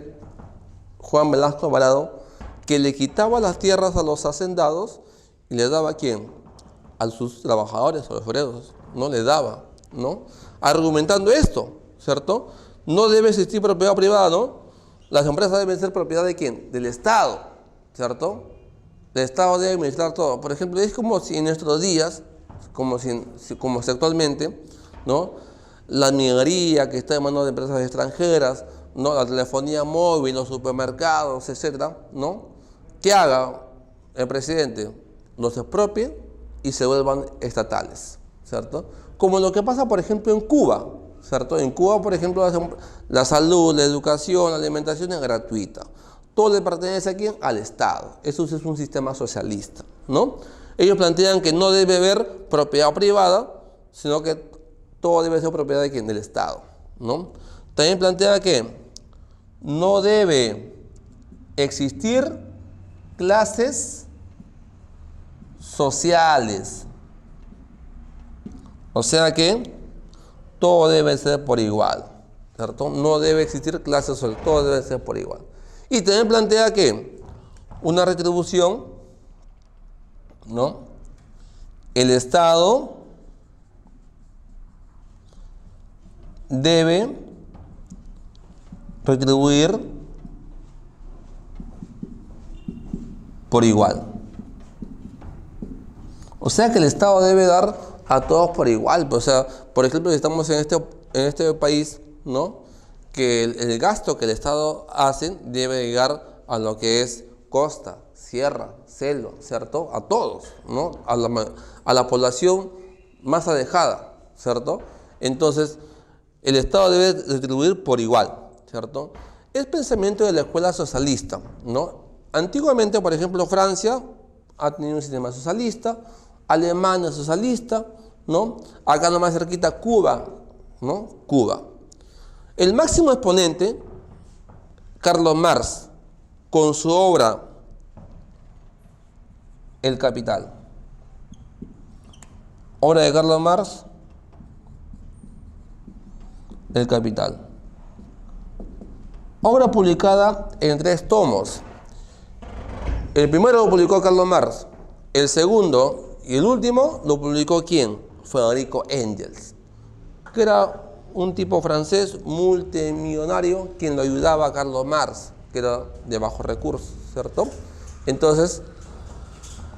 A: Juan Velasco Alvarado, que le quitaba las tierras a los hacendados y le daba ¿a quién? A sus trabajadores, a los obreros, no le daba, ¿no? Argumentando esto, ¿cierto? No debe existir propiedad privada, ¿no? Las empresas deben ser propiedad de ¿quién? Del Estado, ¿cierto? El Estado debe administrar todo. Por ejemplo, es como si en nuestros días, como actualmente, ¿no? La minería que está en manos de empresas extranjeras, ¿no? La telefonía móvil, los supermercados, etcétera, ¿no? ¿Qué haga el presidente? Los expropie y se vuelvan estatales, ¿cierto? Como lo que pasa, por ejemplo, en Cuba, ¿cierto? En Cuba, por ejemplo, la salud, la educación, la alimentación es gratuita. Todo le pertenece ¿a quién? Al Estado. Eso es un sistema socialista, ¿no? Ellos plantean que no debe haber propiedad privada, sino que todo debe ser propiedad de ¿quién? Del Estado, ¿no? También plantea que no debe existir clases sociales. O sea que todo debe ser por igual, ¿cierto? No debe existir clases sociales, todo debe ser por igual. Y también plantea que una retribución, ¿no? El Estado debe retribuir por igual. O sea que el Estado debe dar a todos por igual. O sea, por ejemplo, si estamos en este país, ¿no? Que el gasto que el Estado hace debe llegar a lo que es costa, sierra, selva, ¿cierto? A todos, ¿no? A la población más alejada, ¿cierto? Entonces, el Estado debe retribuir por igual, ¿cierto? Es pensamiento de la escuela socialista, ¿no? Antiguamente, por ejemplo, Francia ha tenido un sistema socialista, Alemania socialista, ¿no? Acá nomás cerquita Cuba, ¿no? Cuba. El máximo exponente, Carlos Marx, con su obra El Capital. Obra de Carlos Marx, El Capital. Obra publicada en 3 tomos. El primero lo publicó Carlos Marx, el segundo y el último lo publicó ¿quién? Federico Engels, que era un tipo francés multimillonario quien lo ayudaba a Carlos Marx, que era de bajos recursos, ¿cierto? Entonces,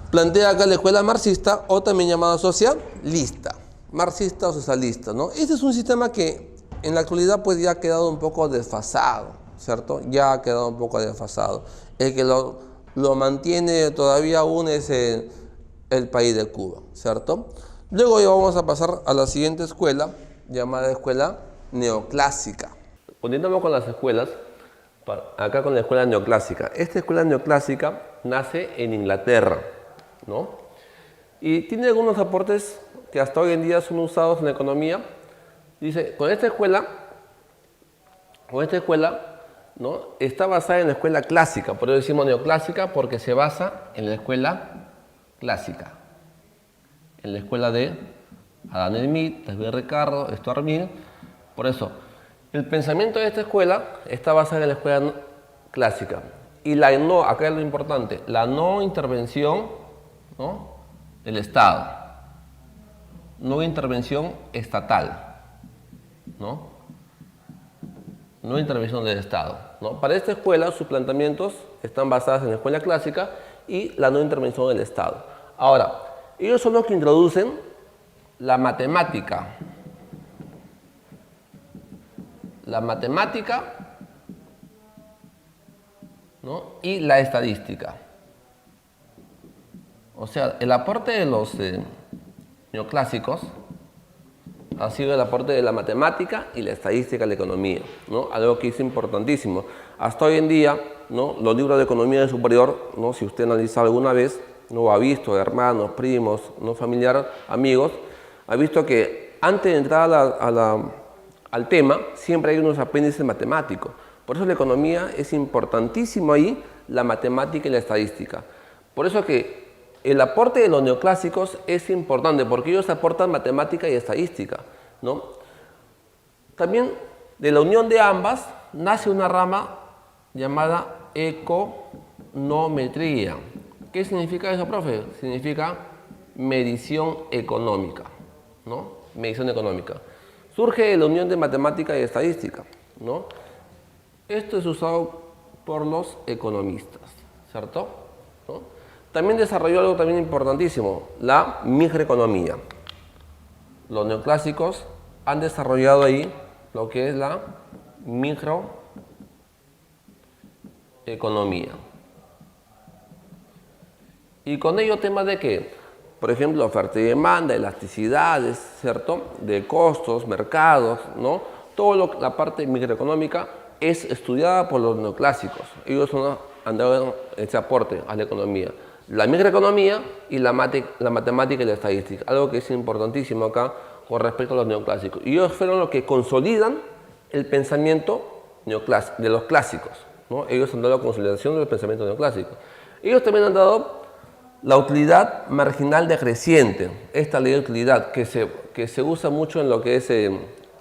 A: plantea acá la escuela marxista, o también llamada socialista, marxista o socialista, ¿no? Este es un sistema que en la actualidad pues ya ha quedado un poco desfasado, ¿cierto? Ya ha quedado un poco desfasado. El que lo mantiene todavía aún es el país de Cuba, ¿cierto? Luego ya vamos a pasar a la siguiente escuela, llamada escuela neoclásica. Continuamos con las escuelas, acá con la escuela neoclásica. Esta escuela neoclásica nace en Inglaterra, ¿no? Y tiene algunos aportes que hasta hoy en día son usados en la economía. Dice, con esta escuela ¿no? Está basada en la escuela clásica, por eso decimos neoclásica, porque se basa en la escuela clásica, en la escuela de Adam Smith, David Ricardo, Stuart Mill. Por eso, el pensamiento de esta escuela está basado en la escuela clásica. Y la no, acá es lo importante, la no intervención, ¿no?, del Estado, no intervención estatal, ¿no? No intervención del Estado, ¿no? Para esta escuela, sus planteamientos están basados en la escuela clásica y la no intervención del Estado. Ahora, ellos son los que introducen la matemática, ¿no?, y la estadística. O sea, el aporte de los neoclásicos ha sido el aporte de la matemática y la estadística a la economía, ¿no? Algo que es importantísimo. Hasta hoy en día, ¿no?, los libros de economía de superior, ¿no?, si usted analiza alguna vez, no ha visto, hermanos, primos, no familiares, amigos, ha visto que antes de entrar al tema, siempre hay unos apéndices matemáticos. Por eso la economía es importantísimo ahí, la matemática y la estadística. Por eso que el aporte de los neoclásicos es importante, porque ellos aportan matemática y estadística, ¿no? También de la unión de ambas nace una rama llamada econometría. ¿Qué significa eso, profe? Significa medición económica, ¿no? Medición económica. Surge de la unión de matemática y estadística, ¿no? Esto es usado por los economistas, ¿cierto? ¿No? También desarrolló algo también importantísimo, la microeconomía. Los neoclásicos han desarrollado ahí lo que es la microeconomía. Y con ello temas de qué, por ejemplo, oferta y demanda, elasticidades, ¿cierto?, de costos, mercados, ¿no? Toda la parte microeconómica es estudiada por los neoclásicos. Ellos han dado ese aporte a la economía. La microeconomía y la matemática y la estadística, algo que es importantísimo acá con respecto a los neoclásicos. Y ellos fueron los que consolidan el pensamiento de los clásicos, ¿no? Ellos han dado la consolidación del pensamiento neoclásico. Ellos también han dado la utilidad marginal decreciente, esta ley de utilidad que se usa mucho en lo que es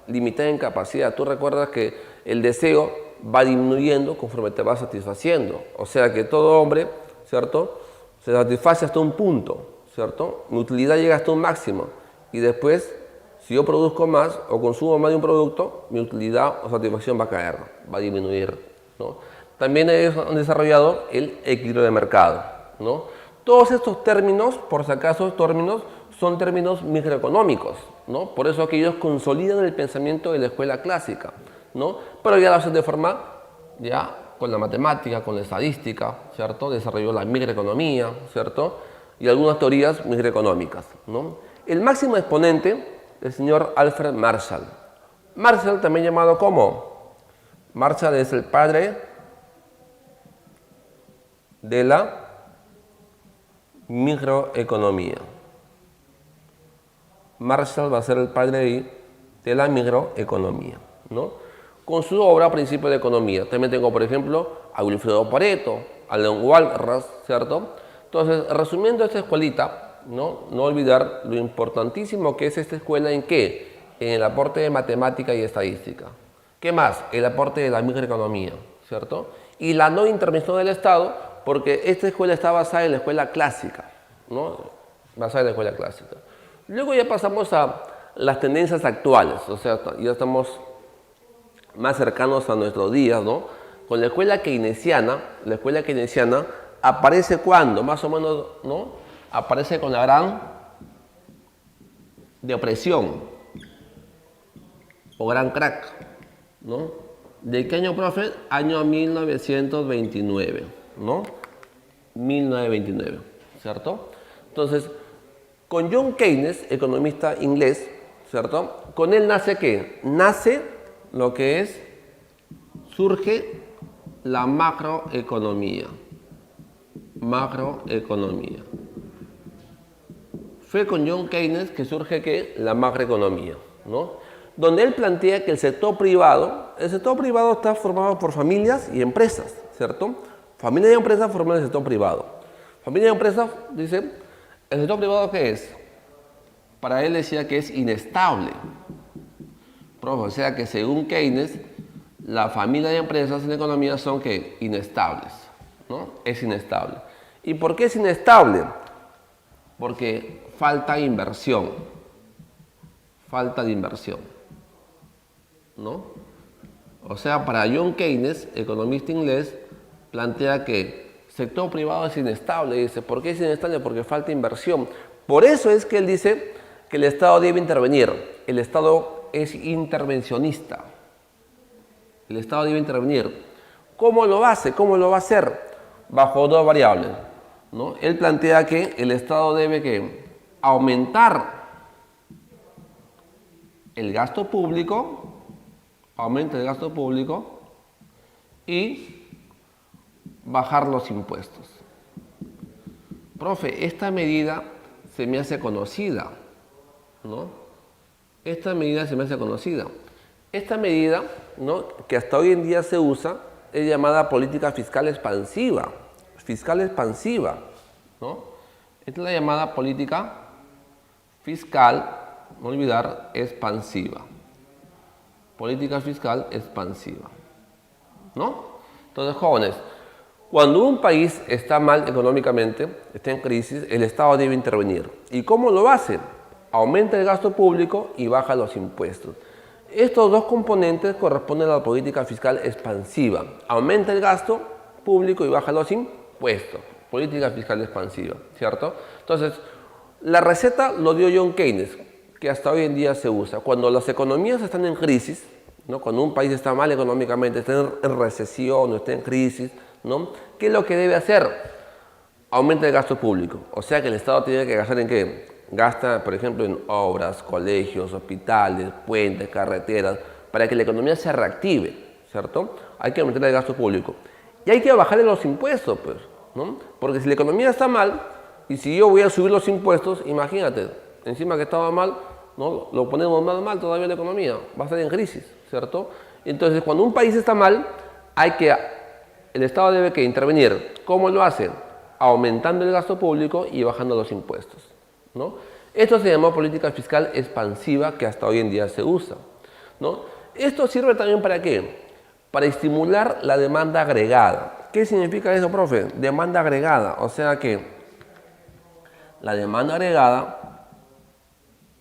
A: limitada en capacidad. Tú recuerdas que el deseo va disminuyendo conforme te va satisfaciendo. O sea que todo hombre, ¿cierto?, se satisface hasta un punto, ¿cierto? Mi utilidad llega hasta un máximo y después, si yo produzco más o consumo más de un producto, mi utilidad o satisfacción va a caer, va a disminuir, ¿no? También ellos han desarrollado el equilibrio de mercado, ¿no? Todos estos términos, por si acaso, son términos microeconómicos, ¿no? Por eso que ellos consolidan el pensamiento de la escuela clásica, ¿no? Pero ya lo hacen de forma ya con la matemática, con la estadística, ¿cierto? Desarrolló la microeconomía, ¿cierto? Y algunas teorías microeconómicas, ¿no? El máximo exponente, el señor Alfred Marshall. Marshall, también llamado como Marshall, es el padre de la microeconomía. Marshall va a ser el padre de la microeconomía, ¿no? Con su obra Principios de Economía. También tengo, por ejemplo, a Wilfredo Pareto, a Leon Walras, ¿cierto? Entonces, resumiendo esta escuelita, no olvidar lo importantísimo que es esta escuela en qué, en el aporte de matemática y estadística. ¿Qué más? El aporte de la microeconomía, ¿cierto? Y la no intervención del Estado, porque esta escuela está basada en la escuela clásica, ¿no? Basada en la escuela clásica. Luego ya pasamos a las tendencias actuales, o sea, ya estamos más cercanos a nuestros días, ¿no? Con la escuela keynesiana aparece cuando, más o menos, ¿no? Aparece con la Gran Depresión o Gran Crack, ¿no? ¿De qué año, profe? Año 1929, ¿no? 1929, ¿cierto? Entonces, con John Keynes, economista inglés, ¿cierto? Con él nace ¿qué? Nace lo que surge la macroeconomía. Macroeconomía. Fue con John Keynes que surge ¿qué? La macroeconomía, ¿no? Donde él plantea que el sector privado el sector privado está formado por familias y empresas, ¿cierto? Familias y empresas forman el sector privado. Familias y empresas, dice, ¿el sector privado qué es? Para él decía que es inestable. Profe, o sea que según Keynes, la familia y empresas en la economía son ¿qué? Inestables, ¿no? Es inestable. ¿Y por qué es inestable? Porque falta inversión. Falta de inversión, ¿no? O sea, para John Keynes, economista inglés, plantea que el sector privado es inestable. Dice, ¿por qué es inestable? Porque falta inversión. Por eso es que él dice que el Estado debe intervenir. El Estado es intervencionista. El Estado debe intervenir. ¿Cómo lo hace? ¿Cómo lo va a hacer? Bajo dos variables, ¿no? Él plantea que el Estado debe ¿qué? Aumentar el gasto público, aumenta el gasto público y bajar los impuestos. Profe, esta medida se me hace conocida, ¿no? Esta medida se me hace conocida. Esta medida, ¿no? Que hasta hoy en día se usa, es llamada política fiscal expansiva. Fiscal expansiva, ¿no? Esta es la llamada política fiscal, no olvidar, expansiva. Política fiscal expansiva, ¿no? Entonces, jóvenes, cuando un país está mal económicamente, está en crisis, el Estado debe intervenir. ¿Y cómo lo hace? Aumenta el gasto público y baja los impuestos. Estos dos componentes corresponden a la política fiscal expansiva. Aumenta el gasto público y baja los impuestos. Política fiscal expansiva, ¿cierto? Entonces, la receta lo dio John Keynes, que hasta hoy en día se usa. Cuando las economías están en crisis, ¿no? Cuando un país está mal económicamente, está en recesión o está en crisis, ¿no? ¿Qué es lo que debe hacer? Aumenta el gasto público. O sea que el Estado tiene que gastar en qué? Gasta, por ejemplo, en obras, colegios, hospitales, puentes, carreteras, para que la economía se reactive, ¿cierto? Hay que aumentar el gasto público. Y hay que bajarle los impuestos, pues, ¿no? Porque si la economía está mal, y si yo voy a subir los impuestos, imagínate, encima que estaba mal, ¿no? Lo ponemos más mal todavía la economía, va a estar en crisis, ¿cierto? Entonces, cuando un país está mal, el Estado debe que intervenir. ¿Cómo lo hace? Aumentando el gasto público y bajando los impuestos, ¿no? Esto se llama política fiscal expansiva, que hasta hoy en día se usa, ¿no? Esto sirve también ¿para qué? Para estimular la demanda agregada. ¿Qué significa eso, profe? Demanda agregada, o sea que la demanda agregada,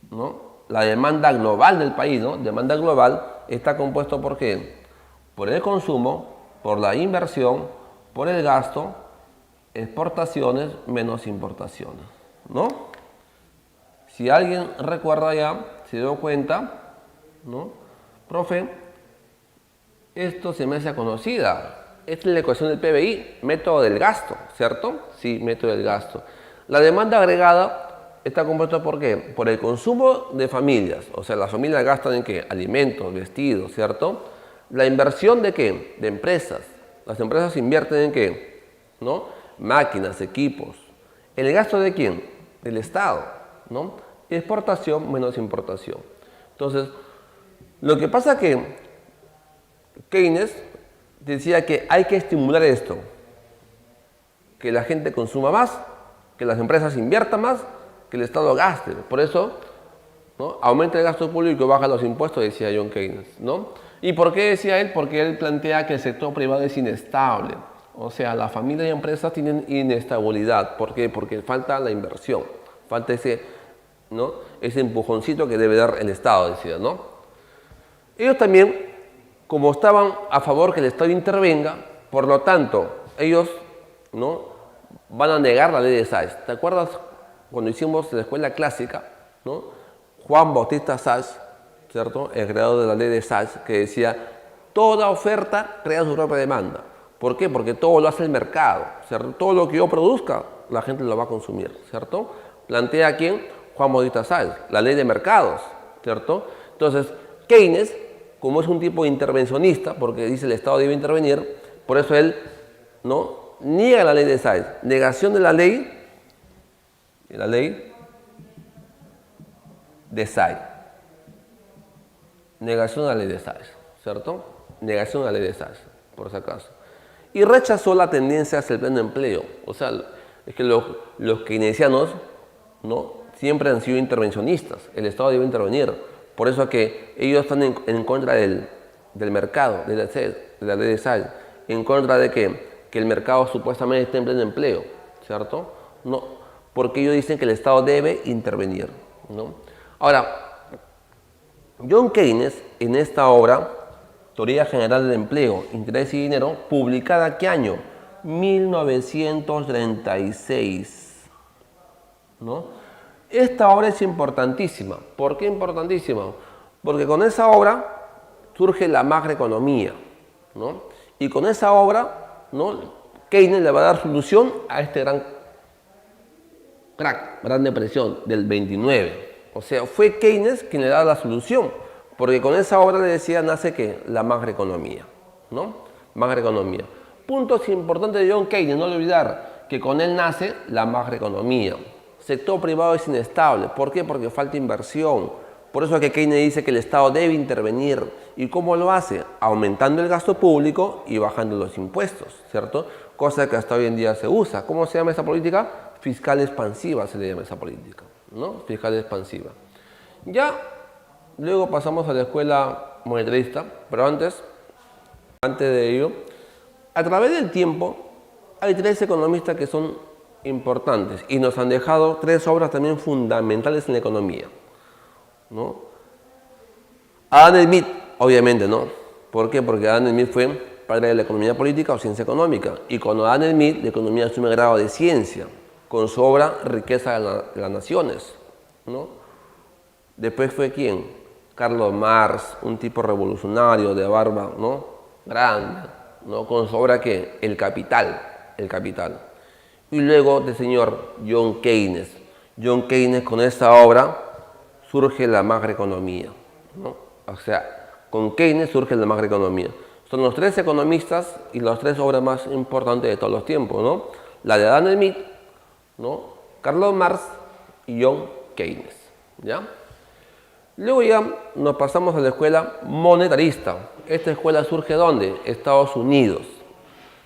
A: ¿no? La demanda global del país, ¿no? Demanda global está compuesto ¿por qué? Por el consumo, por la inversión, por el gasto, exportaciones menos importaciones, ¿no? Si alguien recuerda ya, se dio cuenta, ¿no? Profe, esto se me hace conocida. Esta es la ecuación del PBI, método del gasto, ¿cierto? Sí, método del gasto. La demanda agregada está compuesta ¿por qué? Por el consumo de familias, o sea, las familias gastan en ¿qué? Alimentos, vestidos, ¿cierto? La inversión ¿de qué? De empresas. Las empresas invierten en ¿qué? ¿No? Máquinas, equipos. ¿El gasto de quién? Del Estado, ¿no? Exportación menos importación. Entonces, lo que pasa que Keynes decía que hay que estimular esto, que la gente consuma más, que las empresas inviertan más, que el Estado gaste. Por eso, ¿no? Aumenta el gasto público y baja los impuestos, decía John Keynes, ¿no? ¿Y por qué decía él? Porque él plantea que el sector privado es inestable. O sea, las familias y empresas tienen inestabilidad. ¿Por qué? Porque falta la inversión, falta ese, ¿no? Ese empujoncito que debe dar el Estado, decía, ¿no? Ellos también, como estaban a favor que el Estado intervenga, por lo tanto, ellos, ¿no? Van a negar la ley de Sachs. ¿Te acuerdas cuando hicimos la escuela clásica, ¿no? Juan Bautista Sachs, ¿cierto? El creador de la ley de Sachs, que decía, toda oferta crea su propia demanda. ¿Por qué? Porque todo lo hace el mercado, ¿cierto? Todo lo que yo produzca, la gente lo va a consumir, ¿cierto? Plantea ¿quién? Juan Bautista Sachs, la ley de mercados, ¿cierto? Entonces, Keynes, como es un tipo intervencionista, porque dice el Estado debe intervenir, por eso él, ¿no? Niega la ley de Sachs. Negación de la ley de Sachs. Negación de la ley de Sachs, ¿cierto? negación a la ley de Sachs, por si acaso. Y rechazó la tendencia hacia el pleno empleo. O sea, es que los keynesianos, ¿no?, siempre han sido intervencionistas. El Estado debe intervenir. Por eso es que ellos están en contra del mercado, de la ley de Sachs, en contra de que el mercado supuestamente esté en pleno empleo, ¿cierto? No, porque ellos dicen que el Estado debe intervenir, ¿no? Ahora, John Keynes, en esta obra, Teoría General del Empleo, Interés y Dinero, publicada ¿qué año? 1936, ¿no? Esta obra es importantísima. ¿Por qué importantísima? Porque con esa obra surge la macroeconomía, ¿no? Y con esa obra, ¿no?, Keynes le va a dar solución a este gran crack, gran depresión del 29. O sea, fue Keynes quien le da la solución, porque con esa obra le decía nace que la macroeconomía, ¿no? Macroeconomía. Puntos importantes de John Keynes, no olvidar que con él nace la macroeconomía. Sector privado es inestable. ¿Por qué? Porque falta inversión. Por eso es que Keynes dice que el Estado debe intervenir. ¿Y cómo lo hace? Aumentando el gasto público y bajando los impuestos, ¿cierto? Cosa que hasta hoy en día se usa. ¿Cómo se llama esa política? Fiscal expansiva se le llama esa política, ¿no? Fiscal expansiva. Ya luego pasamos a la escuela monetarista, pero antes de ello, a través del tiempo hay tres economistas que son importantes y nos han dejado tres obras también fundamentales en la economía, ¿no? Adam Smith, obviamente, ¿no? ¿Por qué? Porque Adam Smith fue padre de la economía política o ciencia económica, y con Adam Smith la economía asume grado de ciencia, con su obra Riqueza de las Naciones, ¿no? Después fue ¿quién? Carlos Marx, un tipo revolucionario de barba, ¿no?, grande, ¿no?, con su obra ¿qué? El Capital. Y luego del señor John Keynes. John Keynes, con esta obra surge la macroeconomía, ¿no? O sea, con Keynes surge la macroeconomía. Son los tres economistas y las tres obras más importantes de todos los tiempos, ¿no? La de Adam Smith, ¿no?, Carlos Marx y John Keynes, ¿ya? Luego ya nos pasamos a la escuela monetarista. Esta escuela surge ¿dónde? Estados Unidos.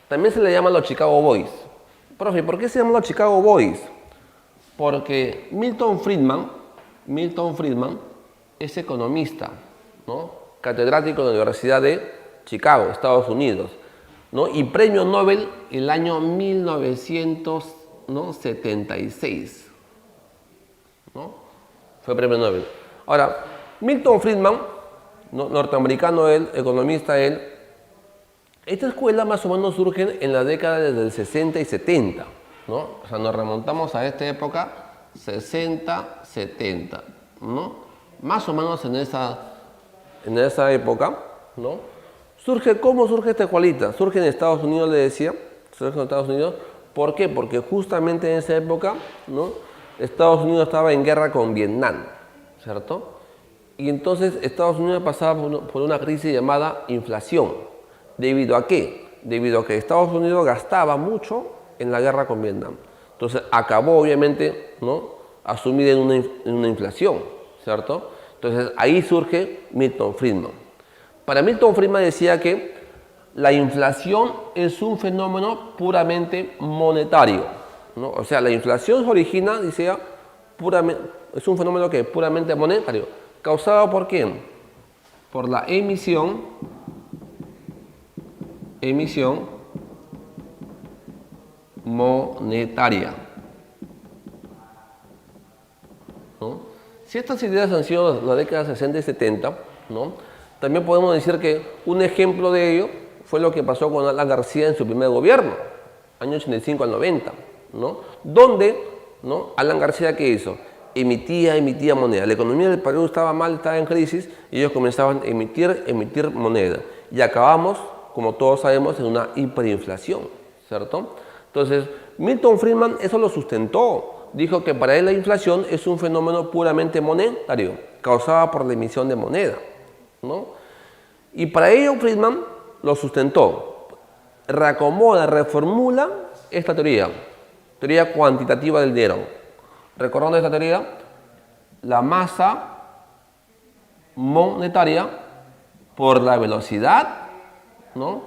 A: También se le llama los Chicago Boys. Profe, ¿por qué se llaman los Chicago Boys? Porque Milton Friedman es economista, ¿no?, catedrático de la Universidad de Chicago, Estados Unidos, ¿no?, y premio Nobel el año 1976, ¿no? Fue premio Nobel. Ahora, Milton Friedman, ¿no?, norteamericano él, economista él. Esta escuela más o menos surge en la década del 60 y 70, ¿no? O sea, nos remontamos a esta época, 60, 70, ¿no? Más o menos en esa época, ¿no? ¿Cómo surge esta escuelita? Surge en Estados Unidos, le decía, surge en Estados Unidos. ¿Por qué? Porque justamente en esa época, ¿no?, Estados Unidos estaba en guerra con Vietnam, ¿cierto? Y entonces Estados Unidos pasaba por una crisis llamada inflación. ¿Debido a qué? Debido a que Estados Unidos gastaba mucho en la guerra con Vietnam. Entonces acabó obviamente, ¿no?, asumida en una inflación, ¿cierto? Entonces ahí surge Milton Friedman. Para Milton Friedman decía que la inflación es un fenómeno puramente monetario, ¿no? O sea, la inflación se origina, decía, es un fenómeno que es puramente monetario. ¿Causado por quién? Por la emisión monetaria, ¿no? Si estas ideas han sido la década 60 y 70, ¿no?, también podemos decir que un ejemplo de ello fue lo que pasó con Alan García en su primer gobierno, año 85 al 90, ¿no? Donde, ¿no?, Alan García, ¿qué hizo? Emitía moneda. La economía del Perú estaba mal, estaba en crisis, y ellos comenzaban a emitir moneda. Y acabamos, como todos sabemos, en una hiperinflación, ¿cierto? Entonces, Milton Friedman eso lo sustentó. Dijo que para él la inflación es un fenómeno puramente monetario, causada por la emisión de moneda, ¿no? Y para ello Friedman lo sustentó. Reacomoda, reformula esta teoría cuantitativa del dinero. Recordando esta teoría, la masa monetaria por la velocidad ¿no?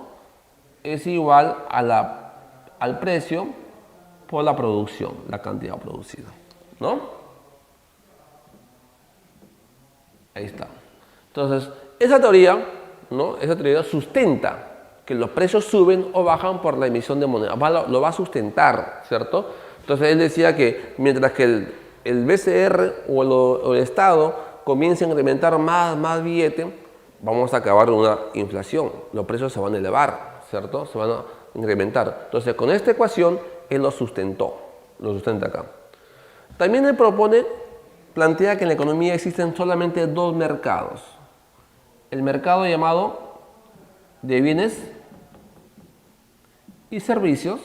A: Es igual a al precio por la producción, la cantidad producida, ¿no? Ahí está. Entonces, esa teoría, ¿no? Esa teoría sustenta que los precios suben o bajan por la emisión de moneda. Lo va a sustentar, ¿cierto? Entonces, él decía que mientras que el BCR o el Estado comience a incrementar más billete, vamos a acabar en una inflación. Los precios se van a elevar, ¿cierto? Se van a incrementar. Entonces, con esta ecuación, él lo sustenta acá. También él plantea que en la economía existen solamente dos mercados. El mercado llamado de bienes y servicios,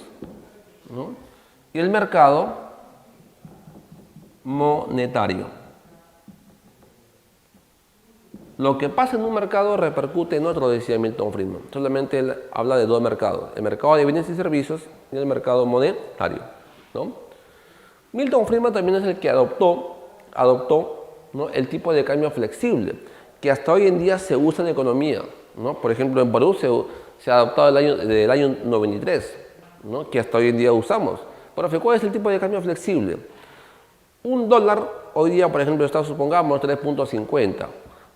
A: ¿no? Y el mercado monetario. Lo que pasa en un mercado repercute en otro, decía Milton Friedman. Solamente él habla de dos mercados, el mercado de bienes y servicios y el mercado monetario, ¿no? Milton Friedman también es el que adoptó, ¿no? El tipo de cambio flexible, que hasta hoy en día se usa en economía, ¿no? Por ejemplo, en Perú se ha adoptado del año 93, ¿no? Que hasta hoy en día usamos. Profe, ¿cuál es el tipo de cambio flexible? Un dólar hoy día, por ejemplo, está, supongamos, 3.50.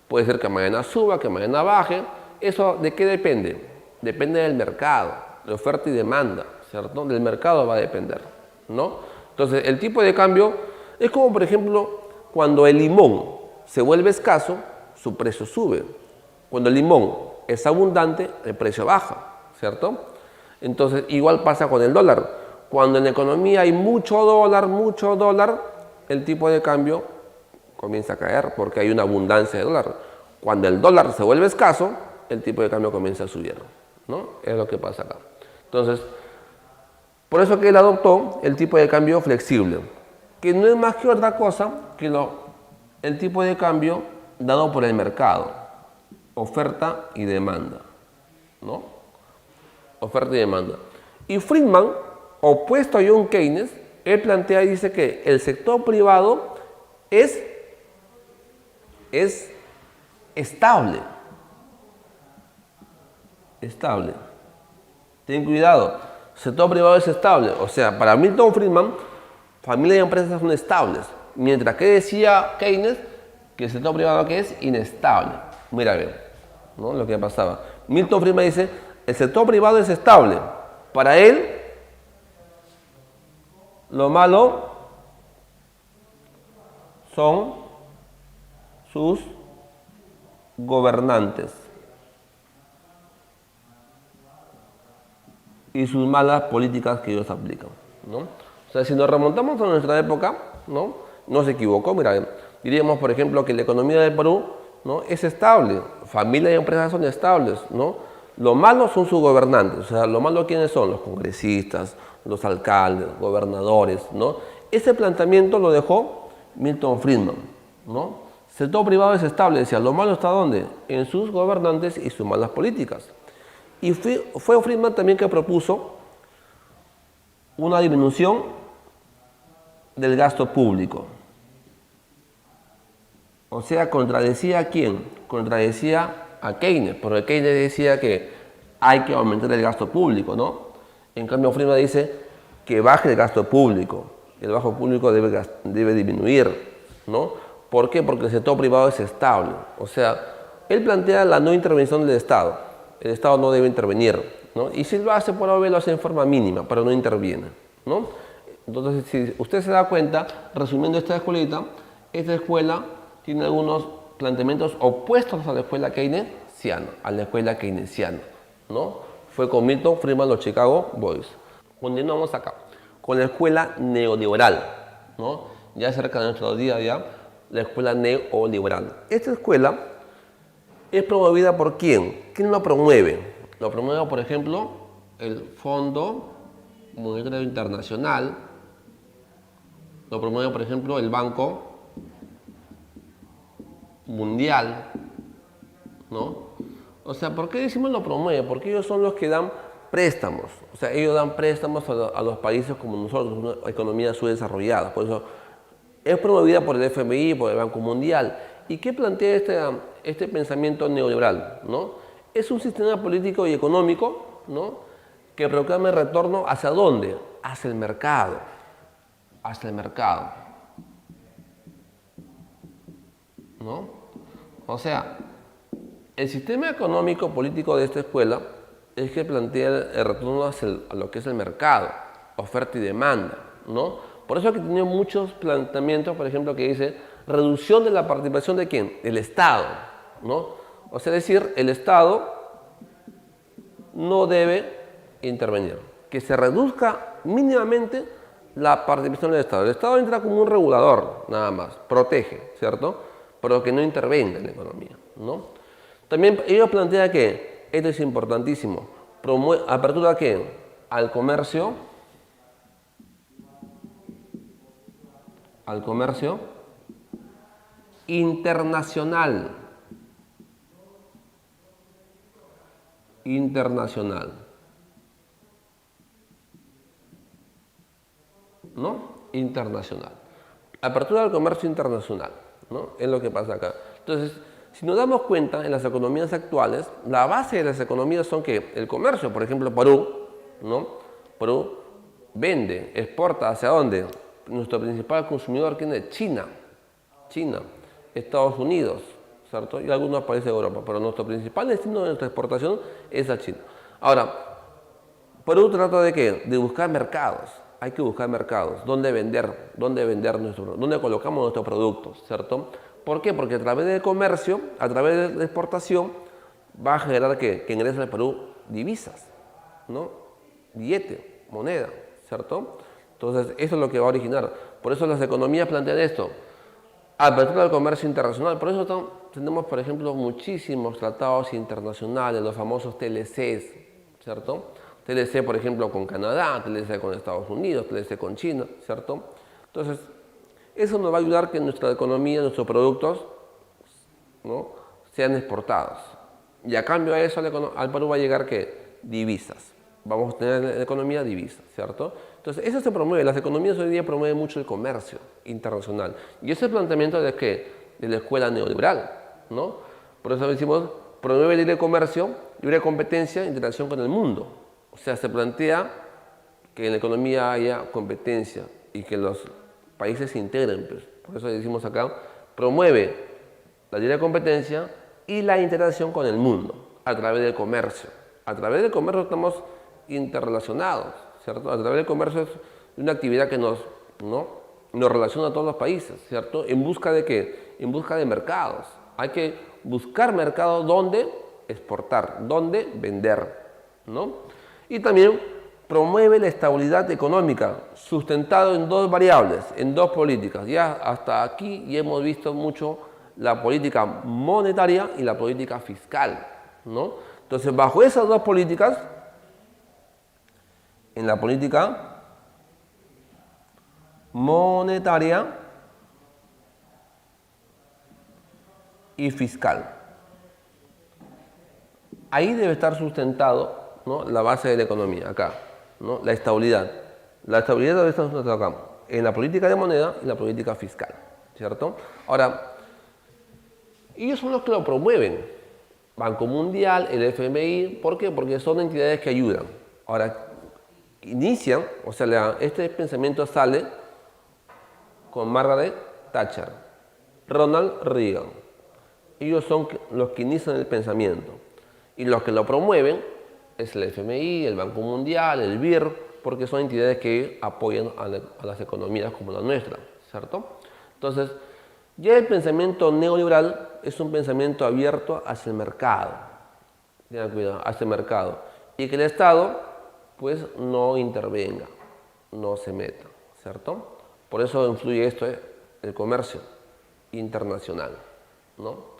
A: Puede ser que mañana suba, que mañana baje. ¿Eso de qué depende? Depende del mercado, de oferta y demanda, ¿cierto? Del mercado va a depender, ¿no? Entonces, el tipo de cambio es como, por ejemplo, cuando el limón se vuelve escaso, su precio sube. Cuando el limón es abundante, el precio baja, ¿cierto? Entonces, igual pasa con el dólar. Cuando en la economía hay mucho dólar, el tipo de cambio comienza a caer porque hay una abundancia de dólar. Cuando el dólar se vuelve escaso, el tipo de cambio comienza a subir, ¿no? Es lo que pasa acá. Entonces, por eso que él adoptó el tipo de cambio flexible, que no es más que otra cosa que el tipo de cambio dado por el mercado, oferta y demanda, ¿no? Oferta y demanda. Y Friedman, opuesto a John Keynes, él plantea y dice que el sector privado es estable. Estable. Ten cuidado. El sector privado es estable. O sea, para Milton Friedman, familias y empresas son estables. Mientras que decía Keynes que el sector privado que es inestable. Mira bien, ¿no? Lo que pasaba. Milton Friedman dice, el sector privado es estable. Para él, lo malo son sus gobernantes y sus malas políticas que ellos aplican, ¿no? O sea, si nos remontamos a nuestra época, no se equivocó. Mira, diríamos, por ejemplo, que la economía del Perú, ¿no? Es estable, familias y empresas son estables, ¿no? Lo malo son sus gobernantes. O sea, lo malo, ¿quiénes son? Los congresistas, los alcaldes, gobernadores, ¿no? Ese planteamiento lo dejó Milton Friedman, ¿no? El sector privado es estable, decía, lo malo está ¿dónde? En sus gobernantes y sus malas políticas. Y fue Friedman también que propuso una disminución del gasto público. O sea, contradecía a quién? Contradecía a Keynes, porque Keynes decía que hay que aumentar el gasto público, ¿no? En cambio, Friedman dice que baje el gasto público. El gasto público debe disminuir, ¿no? ¿Por qué? Porque el sector privado es estable. O sea, él plantea la no intervención del Estado. El Estado no debe intervenir, ¿no? Y si lo hace, por lo hace en forma mínima, pero no interviene, ¿no? Entonces, si usted se da cuenta, resumiendo esta escuela tiene algunos planteamientos opuestos a la escuela keynesiana, ¿no? Fue con Milton Friedman, los Chicago Boys. Continuamos acá, con la escuela neoliberal, ¿no? Ya cerca de nuestro día ya, la escuela neoliberal. Esta escuela es promovida por ¿quién? ¿Quién lo promueve? Lo promueve, por ejemplo, el Fondo Monetario Internacional. Lo promueve, por ejemplo, el Banco Mundial, ¿no? O sea, ¿por qué decimos lo promueve? Porque ellos son los que dan préstamos. O sea, ellos dan préstamos a los países como nosotros, una economía subdesarrollada. Por eso es promovida por el FMI, por el Banco Mundial. ¿Y qué plantea este pensamiento neoliberal, ¿no? es un sistema político y económico, ¿no?, que proclama el retorno ¿hacia dónde? Hacia el mercado. Hacia el mercado. ¿No? O sea, el sistema económico político de esta escuela es que plantea el retorno a lo que es el mercado, oferta y demanda, ¿no? Por eso que tiene muchos planteamientos, por ejemplo, que dice reducción de la participación de ¿quién? Del Estado, ¿no? O sea, es decir, el Estado no debe intervenir, que se reduzca mínimamente la participación del Estado. El Estado entra como un regulador, nada más, protege, ¿cierto?, pero que no intervenga en la economía, ¿no? También ellos plantean que, esto es importantísimo, apertura ¿a qué? Al comercio internacional. ¿No? Internacional. Apertura al comercio internacional, ¿no? Es lo que pasa acá. Entonces, si nos damos cuenta, en las economías actuales, la base de las economías son que el comercio, por ejemplo, Perú, ¿no? Perú vende, exporta ¿hacia dónde? Nuestro principal consumidor, ¿quién es? China, Estados Unidos, ¿cierto? Y algunos países de Europa, pero nuestro principal destino de nuestra exportación es a China. Ahora, Perú trata de ¿qué? De buscar mercados. Hay que buscar mercados, dónde vender dónde colocamos nuestros productos, ¿cierto? ¿Por qué? Porque a través del comercio, a través de la exportación, va a generar que ingrese al Perú divisas, ¿no? Billete, moneda, ¿cierto? Entonces, eso es lo que va a originar. Por eso las economías plantean esto. Apertura del comercio internacional. Por eso tenemos, por ejemplo, muchísimos tratados internacionales, los famosos TLCs, ¿cierto? TLC, por ejemplo, con Canadá, TLC con Estados Unidos, TLC con China, ¿cierto? Entonces, eso nos va a ayudar que nuestra economía, nuestros productos, ¿no?, sean exportados. Y a cambio de eso, al Perú va a llegar ¿qué? Divisas. Vamos a tener en la economía divisas, ¿cierto? Entonces, eso se promueve. Las economías hoy día promueven mucho el comercio internacional. Y ese es el planteamiento de ¿qué? De la escuela neoliberal, ¿no? Por eso decimos, promueve el libre comercio, libre competencia, interacción con el mundo. O sea, se plantea que en la economía haya competencia y que los países se integren. Pues. Por eso decimos acá, promueve la libre competencia y la interacción con el mundo a través del comercio. A través del comercio estamos interrelacionados, ¿cierto? A través del comercio es una actividad que nos relaciona a todos los países, ¿cierto? ¿En busca de qué? En busca de mercados. Hay que buscar mercados donde exportar, donde vender, ¿no? Y también promueve la estabilidad económica, sustentado en dos variables, en dos políticas. Ya hasta aquí ya hemos visto mucho la política monetaria y la política fiscal, ¿no? Entonces, bajo esas dos políticas, en la política monetaria y fiscal, ahí debe estar sustentado, ¿no?, la base de la economía, acá, ¿no?, la estabilidad. La estabilidad debe estar sustentada acá, en la política de moneda y la política fiscal, ¿cierto? Ahora, ellos son los que lo promueven. Banco Mundial, el FMI, ¿por qué? Porque son entidades que ayudan. Ahora, inician, o sea, este pensamiento sale con Margaret Thatcher, Ronald Reagan. Ellos son los que inician el pensamiento. Y los que lo promueven es el FMI, el Banco Mundial, el BIR, porque son entidades que apoyan a las economías como la nuestra, ¿cierto? Entonces, ya el pensamiento neoliberal es un pensamiento abierto hacia el mercado, tengan cuidado, hacia el mercado, y que el Estado, pues, no intervenga, no se meta, ¿cierto? Por eso influye esto, el comercio internacional, ¿no?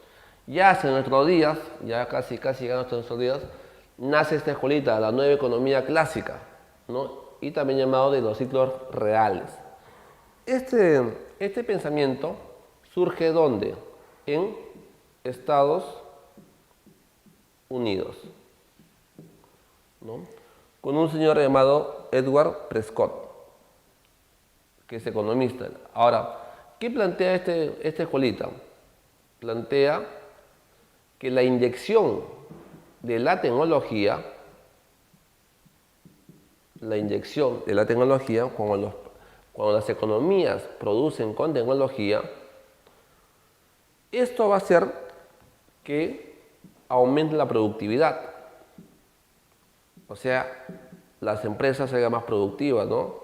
A: Ya hace nuestros días, ya casi llegando a nuestros días, nace esta escuelita, la nueva economía clásica, ¿no?, y también llamado de los ciclos reales. Este pensamiento surge ¿dónde? En Estados Unidos, ¿no?, con un señor llamado Edward Prescott, que es economista. Ahora, ¿qué plantea esta escuelita? Plantea que la inyección de la tecnología, la inyección de la tecnología, cuando las economías producen con tecnología, esto va a hacer que aumente la productividad. O sea, las empresas se hagan más productivas, ¿no?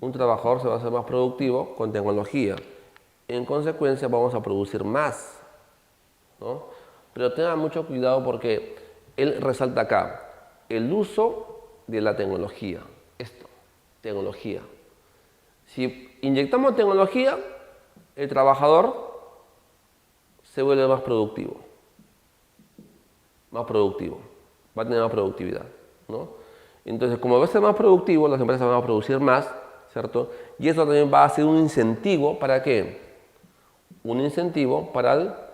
A: Un trabajador se va a hacer más productivo con tecnología. En consecuencia, vamos a producir más, ¿no? Pero tengan mucho cuidado porque él resalta acá el uso de la tecnología. Esto, tecnología. Si inyectamos tecnología, el trabajador se vuelve más productivo. Más productivo. Va a tener más productividad, ¿no? Entonces, como va a ser más productivo, las empresas van a producir más, ¿cierto? Y eso también va a ser un incentivo, ¿para qué? Un incentivo para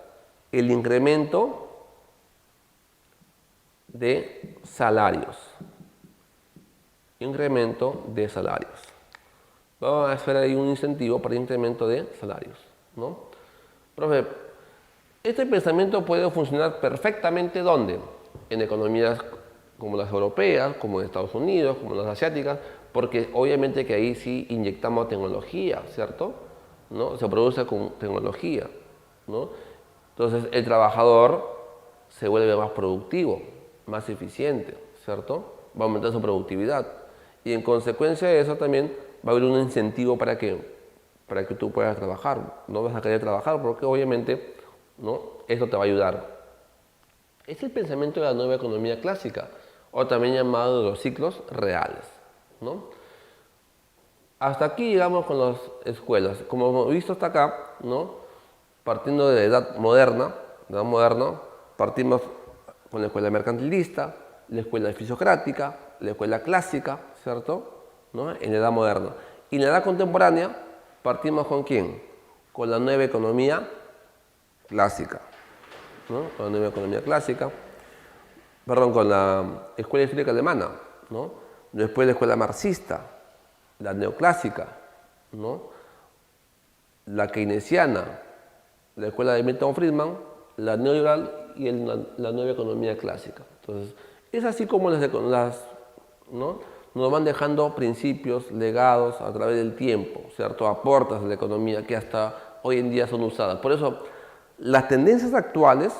A: el incremento de salarios. Incremento de salarios. Vamos a hacer ahí un incentivo para el incremento de salarios, ¿no? Profe, este pensamiento puede funcionar perfectamente ¿dónde? En economías como las europeas, como en Estados Unidos, como las asiáticas, porque obviamente que ahí sí inyectamos tecnología, ¿cierto? ¿No? Se produce con tecnología, ¿no? Entonces el trabajador se vuelve más productivo, más eficiente, ¿cierto? Va a aumentar su productividad. Y en consecuencia de eso también va a haber un incentivo para que tú puedas trabajar. No vas a querer trabajar porque obviamente, ¿no? Esto te va a ayudar. Es el pensamiento de la nueva economía clásica, o también llamado de los ciclos reales, ¿no? Hasta aquí llegamos con las escuelas. Como hemos visto hasta acá, ¿no? Partiendo de la edad moderna, partimos con la escuela mercantilista, la escuela fisiocrática, la escuela clásica, ¿cierto? ¿No? En la edad moderna. Y en la edad contemporánea partimos ¿con quién? Con la nueva economía clásica, ¿no? Con la nueva economía clásica, con la escuela histórica alemana, ¿no? Después la escuela marxista, la neoclásica, ¿no? La keynesiana, la escuela de Milton Friedman, la neoliberal y la nueva economía clásica. Entonces, es así como ¿no? Nos van dejando principios, legados a través del tiempo, ¿cierto? Aportes de la economía que hasta hoy en día son usadas. Por eso, las tendencias actuales,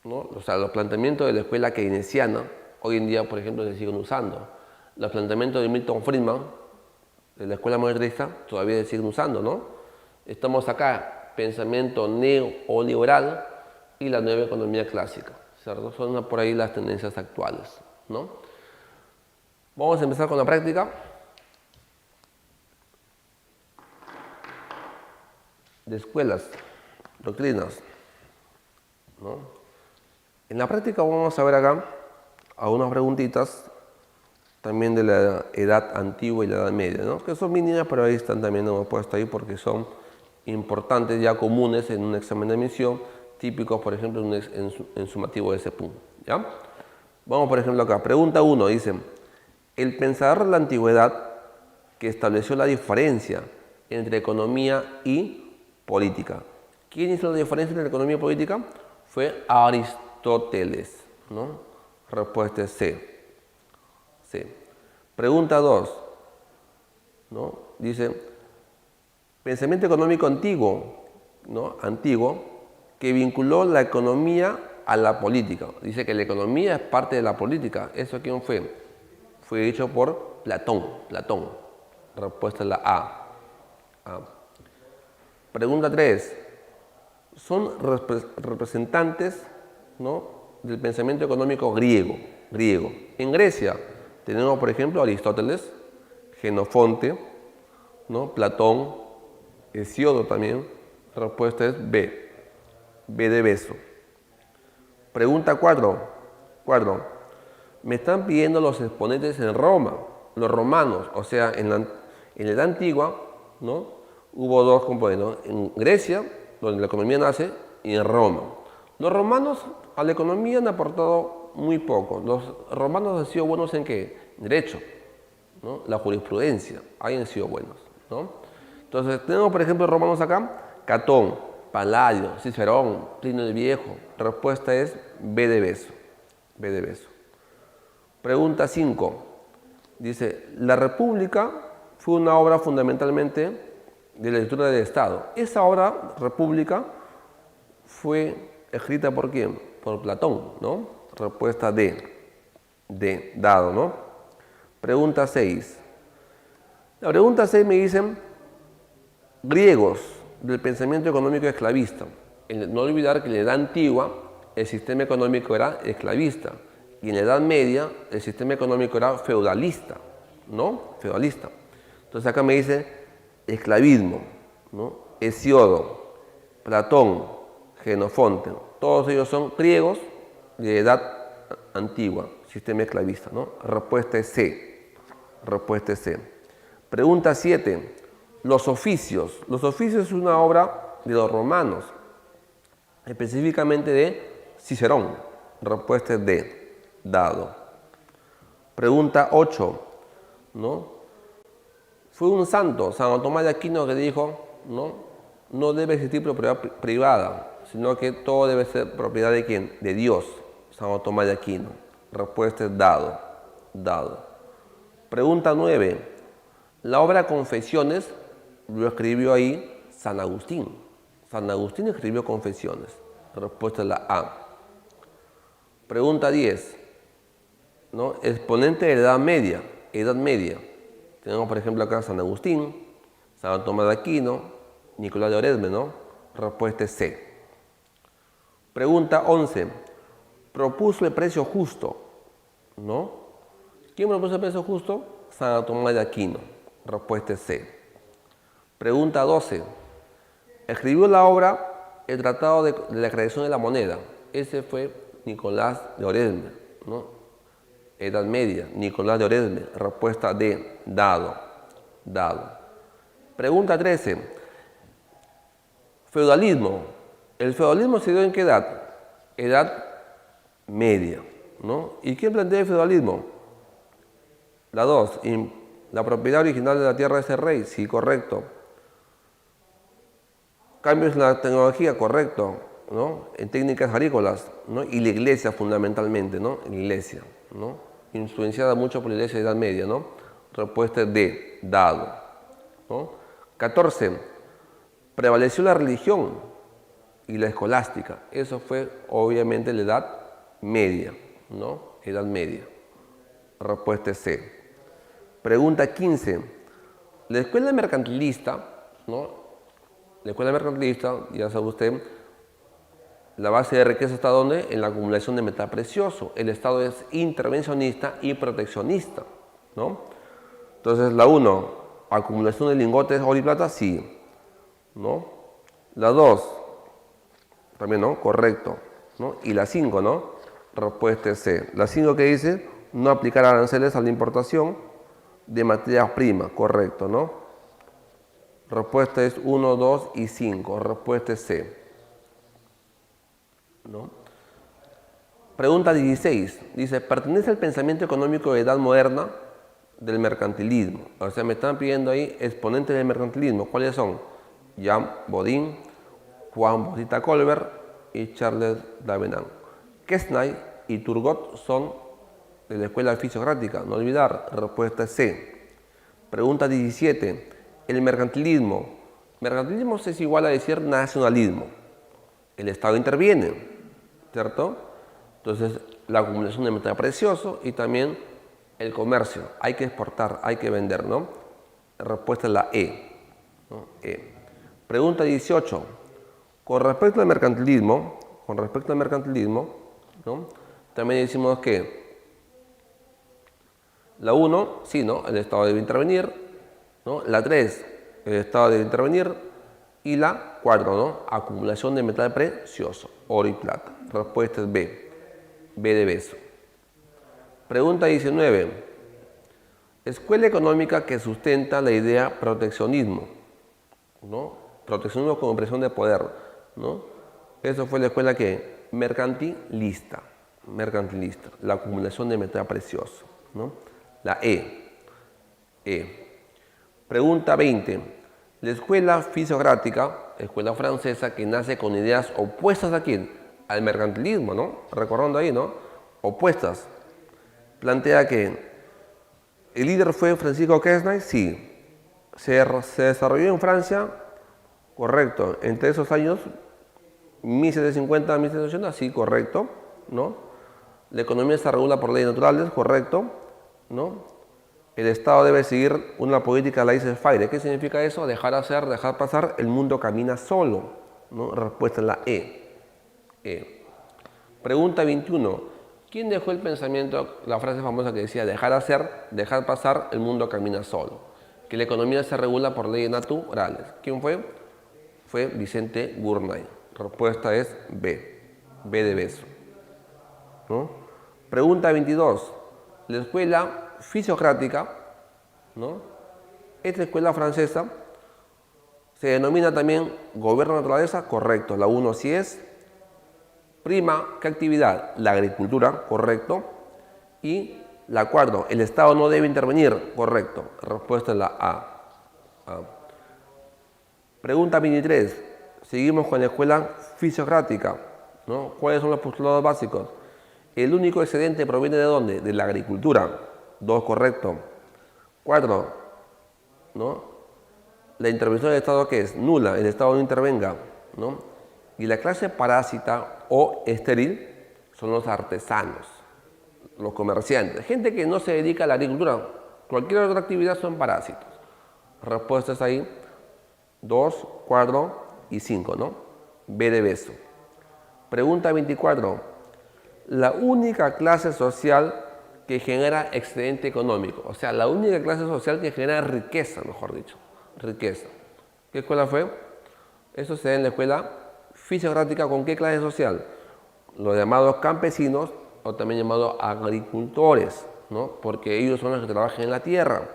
A: ¿no? O sea, los planteamientos de la escuela keynesiana, hoy en día, por ejemplo, se siguen usando. Los planteamientos de Milton Friedman, de la escuela modernista, todavía se siguen usando, ¿no? Estamos acá, pensamiento neoliberal y la nueva economía clásica, ¿cierto? Son por ahí las tendencias actuales, ¿no? Vamos a empezar con la práctica. De escuelas, doctrinas, ¿no? En la práctica vamos a ver acá algunas preguntitas también de la edad antigua y la edad media, ¿no? Que son mínimas, pero ahí están también, hemos puesto ahí porque son importantes, ya comunes en un examen de admisión, típicos, por ejemplo, en sumativo de ese punto, ¿ya? Vamos, por ejemplo, acá. Pregunta 1, dice, el pensador de la antigüedad que estableció la diferencia entre economía y política. ¿Quién hizo la diferencia entre economía y política? Fue Aristóteles, ¿no? Respuesta es C. C. Pregunta 2, ¿no? Dice, pensamiento económico antiguo, ¿no? Antiguo, que vinculó la economía a la política. Dice que la economía es parte de la política. ¿Eso quién fue? Fue dicho por Platón. Platón. Respuesta es la A. Pregunta 3. Son representantes, ¿no? del pensamiento económico griego. En Grecia tenemos, por ejemplo, Aristóteles, Genofonte, ¿no? Platón, Hesíodo también. La respuesta es B. B de beso. Pregunta 4. Me están pidiendo los exponentes en Roma, los romanos, o sea, en la edad antigua, ¿no? Hubo dos componentes, ¿no? En Grecia, donde la economía nace, y en Roma. Los romanos a la economía han aportado muy poco. Los romanos han sido buenos ¿en qué? Derecho, ¿no? La jurisprudencia, ahí han sido buenos, ¿no? Entonces, tenemos, por ejemplo, romanos acá, Catón, Paladio, Cicerón, Plinio el Viejo. La respuesta es B de beso. B de beso. Pregunta 5. Dice, la República fue una obra fundamentalmente de la estructura del Estado. Esa obra, República, fue escrita ¿por quién? Por Platón, ¿no? Respuesta D. D, dado, ¿no? Pregunta 6. La pregunta 6 me dicen griegos del pensamiento económico esclavista. No olvidar que en la edad antigua el sistema económico era esclavista y en la edad media el sistema económico era feudalista, ¿no? Feudalista. Entonces acá me dice esclavismo, ¿no? Hesiodo, Platón, Jenofonte, todos ellos son griegos de edad antigua, sistema esclavista, ¿no? Respuesta es C. Respuesta es C. Pregunta 7. Los oficios. Los oficios es una obra de los romanos, específicamente de Cicerón. Respuesta es D. Dado. Pregunta 8. ¿No? Fue un santo, Santo Tomás de Aquino, que dijo, no debe existir propiedad privada, sino que todo debe ser propiedad de ¿quién? De Dios. Santo Tomás de Aquino. Respuesta es dado. Dado. Pregunta 9. La obra Confesiones lo escribió ahí San Agustín. San Agustín escribió Confesiones. Respuesta es la A. Pregunta 10. ¿No? Exponente de la Edad Media. Edad Media. Tenemos, por ejemplo, acá San Agustín, San Tomás de Aquino, Nicolás de Oresme, ¿no? Respuesta es C. Pregunta 11. Propuso el precio justo, ¿no? ¿Quién propuso el precio justo? San Tomás de Aquino. Respuesta es C. Pregunta 12. Escribió la obra El Tratado de la Creación de la Moneda. Ese fue Nicolás de Oresme, ¿no? Edad Media, Nicolás de Oresme. Respuesta D. Dado. Dado. Pregunta 13. Feudalismo. ¿El feudalismo se dio en qué edad? Edad Media, ¿no? ¿Y quién plantea el feudalismo? La 2. La propiedad original de la tierra es el rey. Sí, correcto. Cambios en la tecnología, correcto, ¿no? En técnicas agrícolas, ¿no? Y la iglesia fundamentalmente, ¿no? La iglesia, ¿no? Influenciada mucho por la iglesia de Edad Media, ¿no? Respuesta D. Dado, ¿no? 14. Prevaleció la religión y la escolástica. Eso fue obviamente la Edad Media, ¿no? Edad Media. Respuesta es C. Pregunta 15. La escuela mercantilista, ¿no? La escuela mercantilista, ya sabe usted, la base de riqueza está ¿dónde? En la acumulación de metal precioso. El Estado es intervencionista y proteccionista, ¿no? Entonces, la 1, acumulación de lingotes oro y plata, sí, ¿no? La 2, también, ¿no? Correcto, ¿no? Y la 5, ¿no? Respuesta es C. La 5 que dice, no aplicar aranceles a la importación de materias primas, correcto, ¿no? Respuesta es 1, 2 y 5. Respuesta es C, ¿no? Pregunta 16. Dice, ¿pertenece al pensamiento económico de edad moderna del mercantilismo? O sea, me están pidiendo ahí exponentes del mercantilismo. ¿Cuáles son? Jean Bodin, Juan Bautista Colbert y Charles Davenant. Quesnay y Turgot son de la escuela fisiocrática. No olvidar. Respuesta es C. Pregunta 17. El mercantilismo. Mercantilismo es igual a decir nacionalismo. El Estado interviene, ¿cierto? Entonces, la acumulación de metal precioso y también el comercio. Hay que exportar, hay que vender, ¿no? La respuesta es la E, ¿no? E. Pregunta 18. Con respecto al mercantilismo, ¿no? También decimos que la 1, sí, ¿no? El Estado debe intervenir, ¿no? La 3, el Estado debe intervenir. Y la 4, ¿no? Acumulación de metal precioso, oro y plata. Respuesta es B. B de beso. Pregunta 19. Escuela económica que sustenta la idea proteccionismo, ¿no? Proteccionismo como presión de poder, ¿no? Eso fue la escuela que mercantilista. La acumulación de metal precioso, ¿no? La E. Pregunta 20. La escuela fisiocrática, escuela francesa, que nace con ideas opuestas a quién? Al mercantilismo, ¿no? Recordando ahí, ¿no? opuestas. Plantea que el líder fue Francisco Quesnay, sí. Se desarrolló en Francia, correcto. Entre esos años, 1750 a 1780, sí, correcto, ¿no? La economía se regula por leyes naturales, correcto, ¿no? El Estado debe seguir una política laissez-faire. ¿Qué significa eso? Dejar hacer, dejar pasar, el mundo camina solo, ¿no? Respuesta en la E. Pregunta 21. ¿Quién dejó el pensamiento, la frase famosa que decía, dejar hacer, dejar pasar, el mundo camina solo? Que la economía se regula por leyes naturales. ¿Quién fue? Fue Vicente Gurnay. Respuesta es B. B de beso, ¿no? Pregunta 22. La escuela fisiocrática, ¿no? Esta escuela francesa se denomina también gobierno de naturaleza, correcto. La 1 sí es. Prima, ¿qué actividad? La agricultura, correcto. Y la 4, el Estado no debe intervenir, correcto. Respuesta es la A. Pregunta 23. Seguimos con la escuela fisiocrática, ¿no? ¿Cuáles son los postulados básicos? El único excedente proviene ¿de dónde? De la agricultura. 2, correcto. 4, ¿no? La intervención del Estado, ¿qué es? Nula, el Estado no intervenga, ¿no? Y la clase parásita o estéril son los artesanos, los comerciantes, gente que no se dedica a la agricultura, cualquier otra actividad son parásitos. Respuestas ahí, 2, 4 y 5, ¿no? B de beso. Pregunta 24. La única clase social que genera excedente económico, o sea, la única clase social que genera riqueza, mejor dicho, riqueza. ¿Qué escuela fue? Eso se da en la escuela fisiocrática. ¿Con qué clase social? Los llamados campesinos o también llamados agricultores, ¿no? Porque ellos son los que trabajan en la tierra.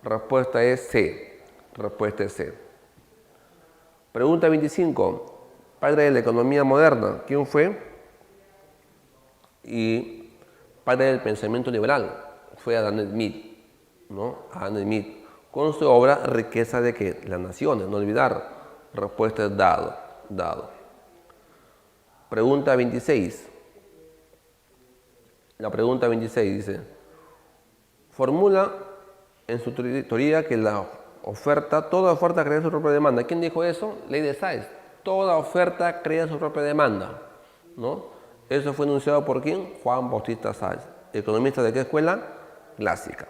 A: Respuesta es C. Respuesta es C. Pregunta 25. Padre de la economía moderna. ¿Quién fue? Y padre del pensamiento liberal. Fue Adam Smith, ¿no? Adam Smith. Con su obra Riqueza de ¿qué? Las naciones. No olvidar. Respuesta es dado. Pregunta 26. La pregunta 26 dice, formula en su teoría que la oferta, toda oferta crea su propia demanda. ¿Quién dijo eso? Ley de Sáenz. Toda oferta crea su propia demanda, ¿no? Eso fue enunciado por ¿quién? Juan Bautista Sáenz. ¿Economista de qué escuela? Clásica.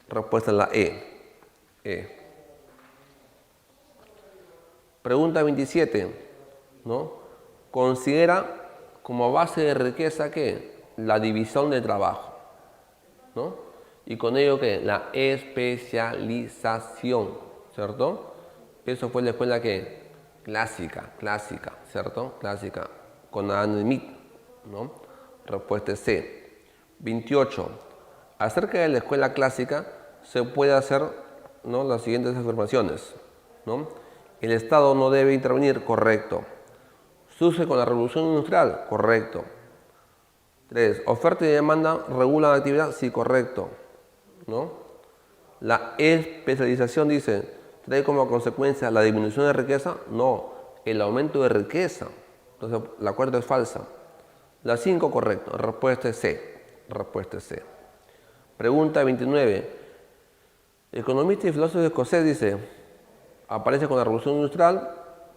A: Respuesta en la E. Pregunta 27, ¿no? Considera como base de riqueza ¿qué? La división de trabajo, ¿no? Y con ello ¿qué? La especialización, ¿cierto? Eso fue la escuela ¿qué? Clásica, ¿cierto? Clásica, con Adam Smith, ¿no? Respuesta es C. 28. Acerca de la escuela clásica se puede hacer, ¿no? Las siguientes afirmaciones, ¿no? El Estado no debe intervenir, correcto. Surge con la revolución industrial, correcto. 3. Oferta y demanda regulan la actividad, sí, correcto, ¿no? La especialización dice, trae como consecuencia la disminución de riqueza, no, el aumento de riqueza. Entonces, la cuarta es falsa. La 5, correcto. Respuesta es C. Respuesta es C. Pregunta 29. Economista y filósofo escocés dice, aparece con la revolución industrial,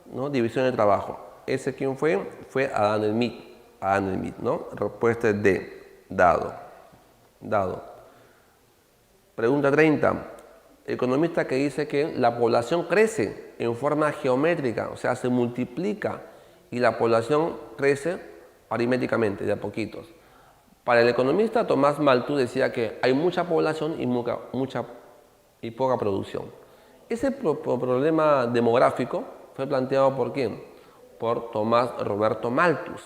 A: ¿no? División de trabajo. ¿Ese quién fue? Fue Adam Smith. Adam Smith, ¿no? Respuesta es D. Dado. Pregunta 30. Economista que dice que la población crece en forma geométrica, o sea, se multiplica y la población crece aritméticamente, de a poquitos. Para el economista Tomás Malthus decía que hay mucha población y poca producción. Ese problema demográfico fue planteado ¿por quién? Por Tomás Roberto Malthus,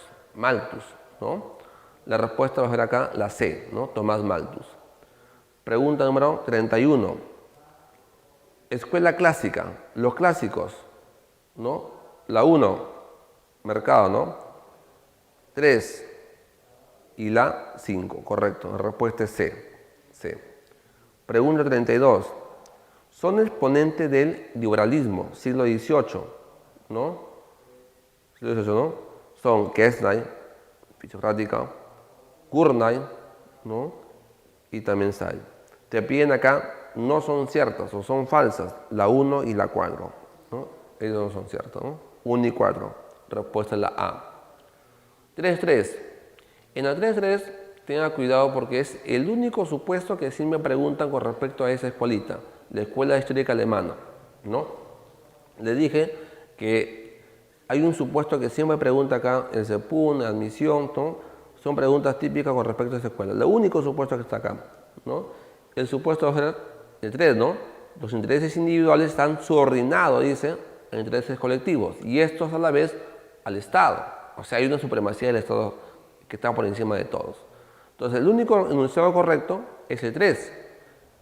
A: ¿no? La respuesta va a ser acá la C, ¿no? Tomás Malthus. Pregunta número 31. Escuela clásica, los clásicos, ¿no? La 1, mercado, ¿no? 3 y la 5, correcto. La respuesta es C. Pregunta 32. Son exponentes del liberalismo, siglo XVIII, ¿no? Siglo XVIII, ¿no? Son Quesnay, fisiocrática, Gurnay, ¿no? Y también Say. Te piden acá, no son ciertas o son falsas, la 1 y la 4, ¿no? Ellos no son ciertos, ¿no? 1 y 4. Respuesta es la A. 3.3. En la 3.3, tengan cuidado porque es el único supuesto que sí me preguntan con respecto a esa escuelita, la Escuela Histórica Alemana, ¿no? Les dije que hay un supuesto que siempre pregunta acá en CEPUN, en admisión, ¿no? Son preguntas típicas con respecto a esa escuela. Lo único supuesto que está acá, ¿no? El supuesto va a ser el 3, ¿no? Los intereses individuales están subordinados, dice, a intereses colectivos, y estos a la vez al Estado. O sea, hay una supremacía del Estado que está por encima de todos. Entonces, el único enunciado correcto es el 3.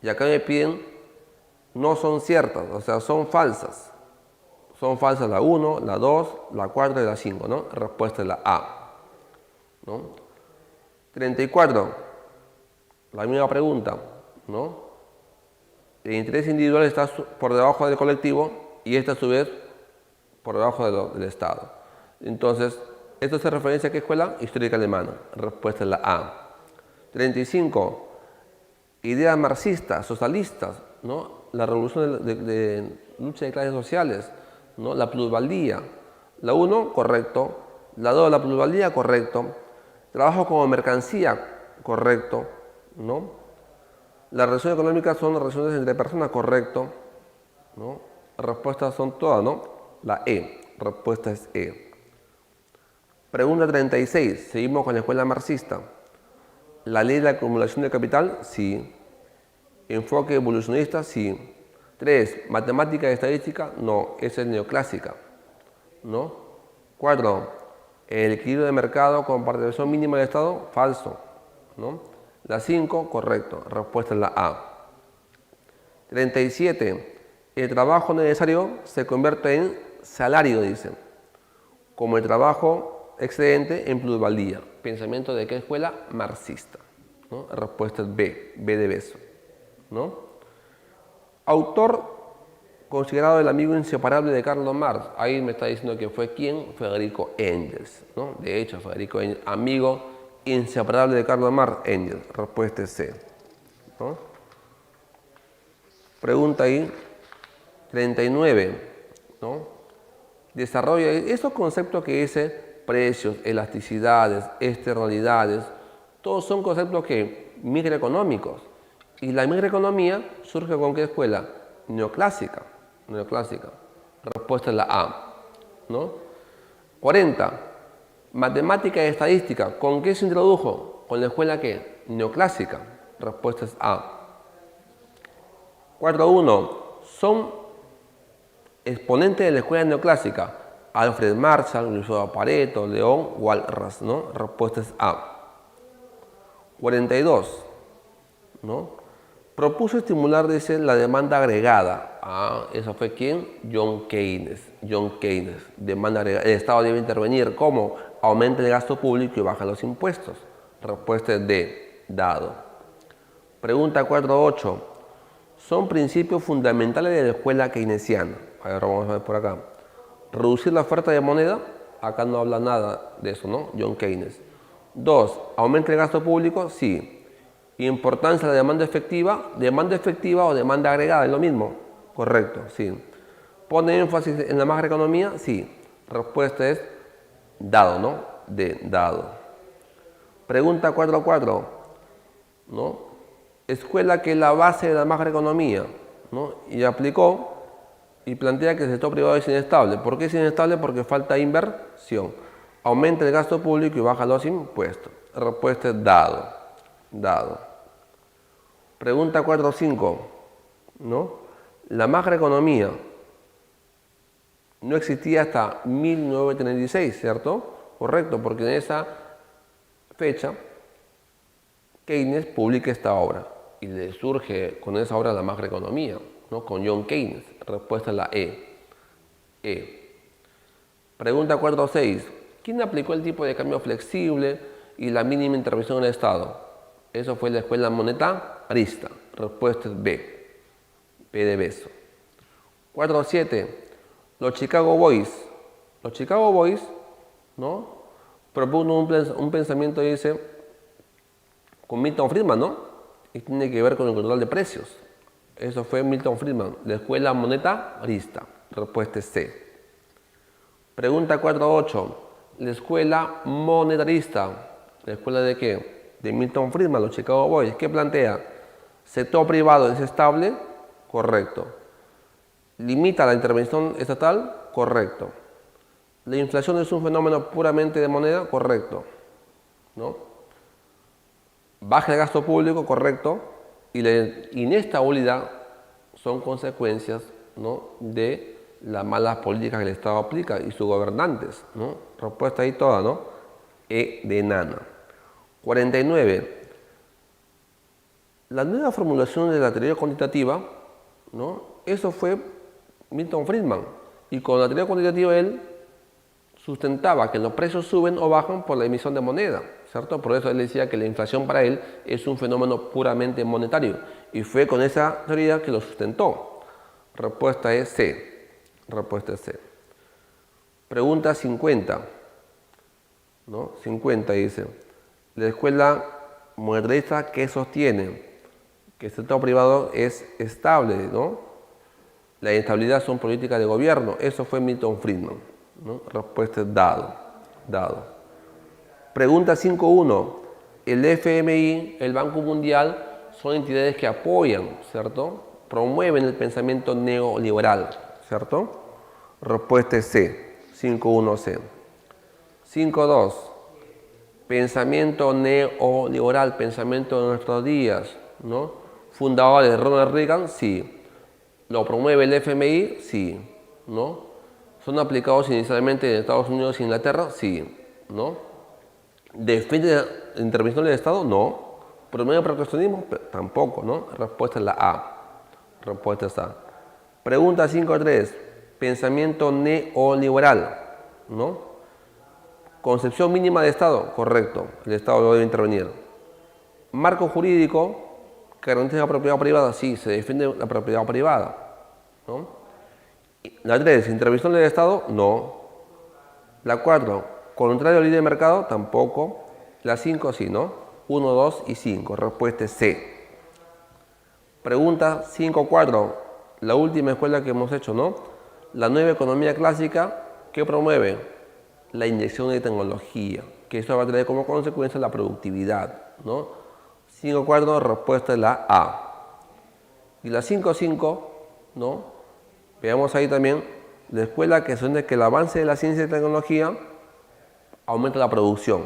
A: Y acá me piden, no son ciertas, o sea, son falsas. Son falsas la 1, la 2, la 4 y la 5, ¿no? Respuesta es la A, ¿no? 34. La misma pregunta, ¿no? El interés individual está por debajo del colectivo y este a su vez por debajo del Estado. Entonces, ¿esto se referencia a qué escuela? Histórica Alemana. Respuesta es la A. 35. Ideas marxistas, socialistas, ¿no? La revolución de lucha de clases sociales, ¿no? La plusvalía. La 1, correcto. La 2, la plusvalía, correcto. Trabajo como mercancía, correcto, ¿no? Las relaciones económicas son relaciones entre personas, correcto, ¿no? Las respuestas son todas, ¿no? La E. Respuesta es E. Pregunta 36. Seguimos con la escuela marxista. ¿La ley de la acumulación de capital? Sí. ¿Enfoque evolucionista? Sí. 3. ¿Matemática y estadística? No. Esa es neoclásica, ¿no? 4. ¿El equilibrio de mercado con participación mínima del Estado? Falso, ¿no? La 5, correcto. Respuesta es la A. 37. El trabajo necesario se convierte en salario, dicen. Como el trabajo excedente en plusvalía. Pensamiento de qué escuela? Marxista, ¿no? Respuesta es B. B de beso, ¿no? Autor considerado el amigo inseparable de Karl Marx. Ahí me está diciendo que fue ¿quién? Federico Engels, ¿no? De hecho, Federico Engels, amigo inseparable de Karl Marx, Engels. Respuesta es C, ¿no? Pregunta ahí, 39, ¿no? Desarrolla esos conceptos que dice precios, elasticidades, externalidades, todos son conceptos que microeconómicos. Y la microeconomía surge con qué escuela? Neoclásica. Neoclásica. Respuesta es la A, ¿no? 40. Matemática y estadística. ¿Con qué se introdujo? ¿Con la escuela qué? Neoclásica. Respuesta es A. 4.1. Son exponentes de la escuela neoclásica. Alfred Marshall, Luis Pareto, León, Walras, ¿no? Respuesta es A. 42, ¿no? Propuso estimular, dice, la demanda agregada. Ah, ¿eso fue quién? John Keynes. John Keynes. Demanda agregada. El Estado debe intervenir. ¿Cómo? Aumenta el gasto público y baja los impuestos. Respuesta es D. Dado. Pregunta 4.8. Son principios fundamentales de la escuela keynesiana. A ver, vamos a ver por acá. Reducir la oferta de moneda. Acá no habla nada de eso, ¿no? John Keynes. 2. ¿Aumenta el gasto público? Sí. Importancia de la demanda efectiva o demanda agregada, es lo mismo. Correcto, sí. ¿Pone énfasis en la macroeconomía? Sí. Respuesta es dado, ¿no? De dado. Pregunta 4.4, ¿no? Escuela que es la base de la macroeconomía, ¿no? Y aplicó y plantea que el sector privado es inestable. ¿Por qué es inestable? Porque falta inversión. Aumenta el gasto público y baja los impuestos. Respuesta es dado. Dado. Pregunta 4.5, ¿no? La macroeconomía no existía hasta 1936, ¿cierto? Correcto, porque en esa fecha Keynes publica esta obra y le surge con esa obra la macroeconomía, ¿no? Con John Keynes. Respuesta es la E. Pregunta 4.6. ¿Quién aplicó el tipo de cambio flexible y la mínima intervención en el Estado? Eso fue la escuela monetarista. Respuesta es B. B de beso. 4.7. Los Chicago Boys. Los Chicago Boys, ¿no? Proponen un pensamiento, dice, con Milton Friedman, ¿no? Y tiene que ver con el control de precios. Eso fue Milton Friedman, la escuela monetarista. Respuesta es C. Pregunta 4.8. La escuela monetarista. ¿La escuela de qué? De Milton Friedman, los Chicago Boys. ¿Qué plantea? Sector privado es estable. Correcto. ¿Limita la intervención estatal? Correcto. ¿La inflación es un fenómeno puramente de moneda? Correcto. ¿No? ¿Baja el gasto público? Correcto. Y la inestabilidad son consecuencias, ¿no?, de las malas políticas que el Estado aplica y sus gobernantes, ¿no? Respuesta ahí toda, ¿no? E de nana. 49. La nueva formulación de la teoría cuantitativa, ¿no? Eso fue Milton Friedman. Y con la teoría cuantitativa él sustentaba que los precios suben o bajan por la emisión de moneda, ¿cierto? Por eso él decía que la inflación para él es un fenómeno puramente monetario. Y fue con esa teoría que lo sustentó. Respuesta es C. Respuesta es C. Pregunta 50. ¿No? 50 dice. La escuela monetarista que sostiene que el sector privado es estable, ¿no? La inestabilidad son políticas de gobierno. Eso fue Milton Friedman, ¿no? Respuesta es dado. Dado. Pregunta 5.1. El FMI, el Banco Mundial, son entidades que apoyan, ¿cierto? Promueven el pensamiento neoliberal, ¿cierto? Respuesta es C. 5.1C. 5.2. Pensamiento neoliberal, pensamiento de nuestros días, ¿no? Fundadores de Ronald Reagan, sí. ¿Lo promueve el FMI? Sí. ¿No? ¿Son aplicados inicialmente en Estados Unidos e Inglaterra? Sí. ¿No? ¿Defiende la intervención del Estado? No. ¿Promueve el proteccionismo? Tampoco, ¿no? Respuesta es la A. Respuesta es A. Pregunta 5.3. Pensamiento neoliberal, ¿no? Concepción mínima de Estado, correcto, el Estado no debe intervenir. Marco jurídico que garantiza la propiedad privada, sí, se defiende la propiedad privada, ¿no? La 3, intervención del Estado, no. La 4, contrario al libre mercado, tampoco. La 5, sí, ¿no? 1, 2 y 5, respuesta es C. Pregunta 5.4, la última escuela que hemos hecho, ¿no? La nueva economía clásica, ¿qué promueve? La inyección de tecnología, que eso va a tener como consecuencia la productividad, ¿no? 5.4, respuesta es la A. Y la 5.5, ¿no? Veamos ahí también la escuela que sostiene que el avance de la ciencia y tecnología aumenta la producción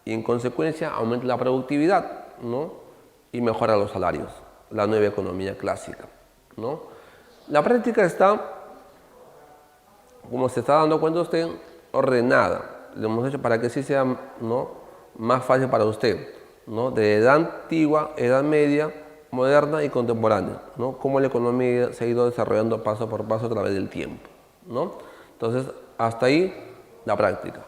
A: y en consecuencia aumenta la productividad, ¿no? Y mejora los salarios, la nueva economía clásica, ¿no? La práctica está, como se está dando cuenta usted, ordenada. Lo hemos hecho para que sí sea, ¿no?, más fácil para usted, ¿no? De edad antigua, edad media, moderna y contemporánea, ¿no? Cómo la economía se ha ido desarrollando paso por paso a través del tiempo, ¿no? Entonces, hasta ahí la práctica.